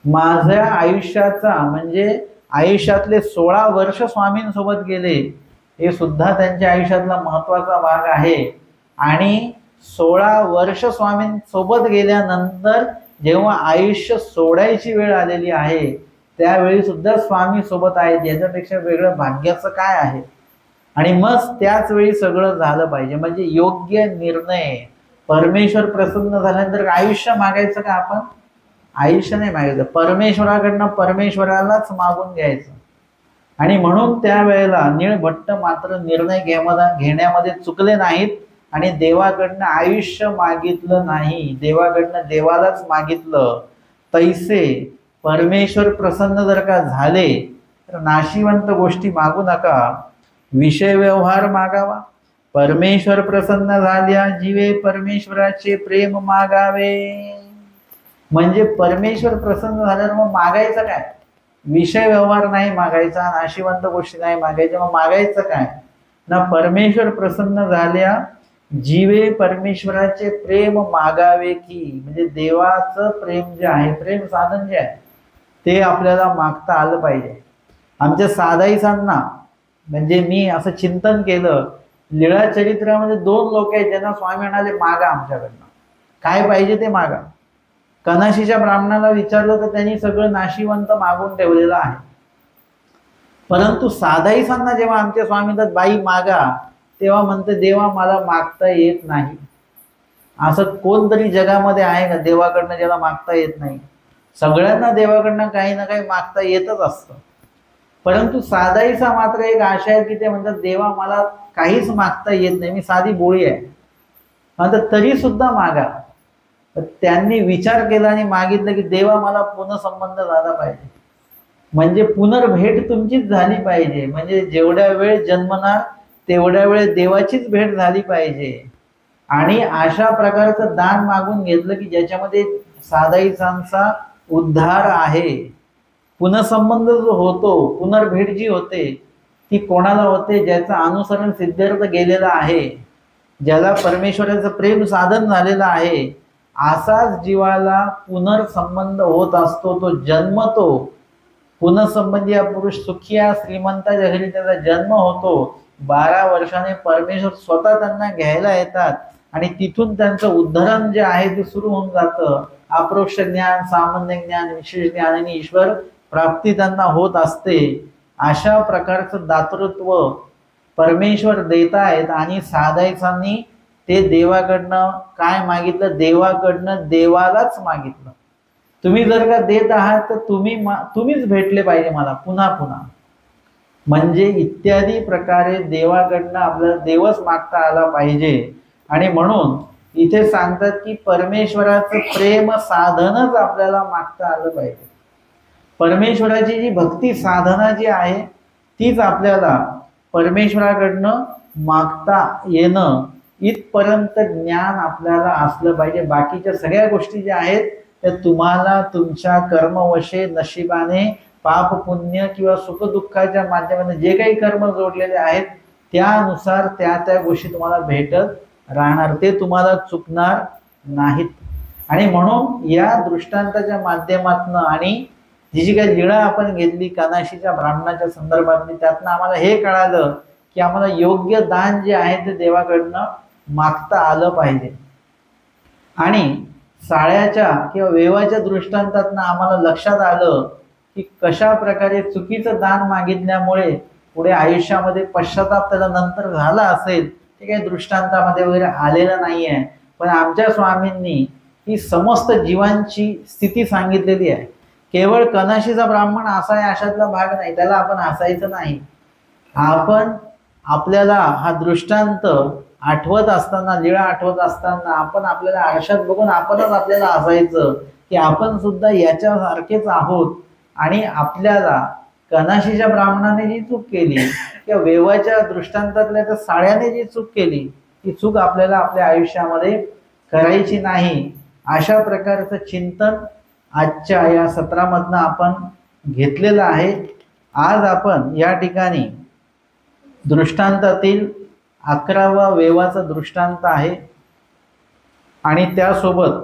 माझ्या आयुष्याचा म्हणजे आयुष्यातले 16 वर्ष स्वामींसोबत गेले हे सुद्धा त्यांच्या आयुष्यातला महत्वाचा भाग आहे. आणि 16 वर्ष स्वामींसोबत गेल्यानंतर जेव्हा आयुष्य सोडायची वेळ आलेली आहे त्यावेळी सुद्धा स्वामी सोबत आहेत, याच्यापेक्षा वेगळं भाग्याचं काय आहे? आणि मग त्याच वेळी सगळं झालं पाहिजे. म्हणजे योग्य निर्णय. परमेश्वर प्रसन्न झाल्यानंतर आयुष्य मागायचं का आपण? आयुष्य नाही मागायचं, परमेश्वराकडनं परमेश्वरालाच मागून घ्यायचं. आणि म्हणून त्यावेळेला निळभट्ट मात्र निर्णय घेण्यामध्ये चुकले नाहीत आणि देवाकडनं आयुष्य मागितलं नाही, देवाकडनं देवालाच मागितलं. तैसे परमेश्वर प्रसन्न जर का झाले तर नाशिवंत गोष्टी मागू नका, विषय व्यवहार मागावा. परमेश्वर प्रसन्न झाल्या जीवे परमेश्वराचे प्रेम मागावे. म्हणजे परमेश्वर प्रसन्न झाल्यावर मग मागायचं काय? विषय व्यवहार नाही मागायचा, नाशिवंत गोष्टी नाही मागायच्या, मग मागायचं काय ना? परमेश्वर प्रसन्न झाल्या जीवे परमेश्वराचे प्रेम मागावे की, म्हणजे देवाचं प्रेम जे आहे, प्रेम साधन जे आहे ते आपल्याला मागता आलं पाहिजे. आमच्या साधाईसांना म्हणजे मी असं चिंतन केलं, लीळा चरित्रामध्ये 2 लोक आहेत ज्यांना स्वामी म्हणाले मागा आमच्याकडनं, काय पाहिजे ते मागा. कनाशीच्या ब्राह्मणाला विचारलं तर त्यांनी सगळं नाशिवंत मागून ठेवलेलं आहे. परंतु साधाईसांना जेव्हा आमच्या स्वामी म्हणतात बाई मागा, तेव्हा म्हणते देवा मला मागता येत नाही. असं कोणतरी जगामध्ये आहे का देवाकडनं ज्याला मागता येत नाही? सगळ्यांना देवाकडनं काही ना काही मागता येतच असतं. परंतु साधाईचा मात्र एक आशा आहे की ते म्हणतात देवा मला काहीच मागता येत नाही, मी साधी बोळी आहे, आता तरी सुद्धा मागा. त्यांनी विचार केला आणि मागितलं की देवा मला पुनःसंबंध झाला पाहिजे, म्हणजे पुनर्भेट तुमचीच झाली पाहिजे, म्हणजे जेवढ्या वेळ जन्मणार तेवढ्या वेळ देवाचीच भेट झाली पाहिजे. आणि अशा प्रकारचं दान मागून घेतलं की ज्याच्यामध्ये साधाईसांचा उद्धार आहे. पुनःसंबंध जो होतो, पुनर्भेट जी होते ती कोणाला होते? ज्याचं अनुसरण सिद्धार्थ गेलेलं आहे, ज्याला परमेश्वराचं प्रेम साधन झालेलं आहे, असाच जीवाला पुनर्संबंध होत असतो. तो जन्मतो पुनःसंबंधी हा पुरुष सुखी श्रीमंताच्या घरी त्याचा जन्म होतो. 12 वर्षाने परमेश्वर स्वतः त्यांना घ्यायला येतात आणि तिथून त्यांचं उद्धरण जे आहे ते सुरू होऊन जातं. अप्रोक्ष ज्ञान, सामान्य ज्ञान, विशेष ज्ञान आणि ईश्वर प्राप्ती त्यांना होत असते. अशा प्रकारचं दातृत्व परमेश्वर देत आहेत. आणि साधाईसांनी ते देवाकडनं काय मागितलं? देवाकडनं देवालाच मागितलं. तुम्ही जर का देत आहात तर तुम्हीच भेटले पाहिजे मला पुन्हा पुन्हा, म्हणजे इत्यादी प्रकारे देवाकडनं आपल्याला देवच मागता आला पाहिजे. आणि म्हणून इथे सांगतात की परमेश्वराचं प्रेम साधनच आपल्याला मागता आलं पाहिजे. परमेश्वराची जी भक्ती साधना जी आहे तीच आपल्याला परमेश्वराकडनं मागता येणं इथपर्यंत ज्ञान आपल्याला असलं पाहिजे. बाकीच्या सगळ्या गोष्टी ज्या आहेत त्या तुम्हाला तुमच्या कर्मवशे नशिबाने पाप पुण्य किंवा सुख दुःखाच्या माध्यमाने जे काही कर्म जोडलेले आहेत त्यानुसार त्या गोष्टी तुम्हाला भेटत राहणार, ते तुम्हाला चुकणार नाहीत. आणि म्हणून या दृष्टांताच्या माध्यमातून आणि जी काही लीळा आपण घेतली कानाशीच्या ब्राह्मणाच्या संदर्भातली, त्यातनं आम्हाला हे कळालं की आम्हाला योग्य दान जे आहे ते देवाकडनं मागता आलं पाहिजे. आणि साळ्याच्या किंवा वेवाच्या दृष्टांतातनं आम्हाला लक्षात आलं की कशा प्रकारे चुकीचं दान मागितल्यामुळे पुढे आयुष्यामध्ये पश्चाताप त्याला नंतर झाला असेल, ते काही दृष्टांतामध्ये वगैरे आलेलं नाही आहे. पण आमच्या स्वामींनी ही समस्त जीवांची स्थिती सांगितलेली आहे. केवळ कनाशीचा ब्राह्मण असा आहे अशातला भाग नाही, त्याला आपण हसायचं नाही. आपण आपल्याला हा दृष्टांत आठवत असताना, लीळा आठवत असताना आपण आपल्याला आरशात बघून आपणच आपल्याला हसायचं की आपण सुद्धा याच्यासारखेच आहोत. आणि आपल्याला कनाशीच्या ब्राह्मणाने जी चूक केली किंवा वेवाच्या दृष्टांतातल्या त्या साळ्याने जी चूक केली ती चूक आपल्याला आपल्या आयुष्यामध्ये करायची नाही. अशा प्रकारचं चिंतन आजच्या या सत्रामधनं आपण घेतलेलं आहे. आज आपण या ठिकाणी दृष्टांतातील 11वा वेवाचा दृष्टांत आहे आणि त्यासोबत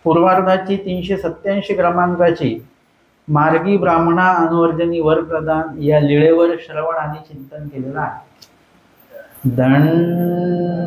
पूर्वार्धाची 387 क्रमांकाची मार्गी ब्राह्मणा अनुवर्जनी वर प्रदान या लीळेवर श्रवण आणि चिंतन केलेलं आहे. दंडवत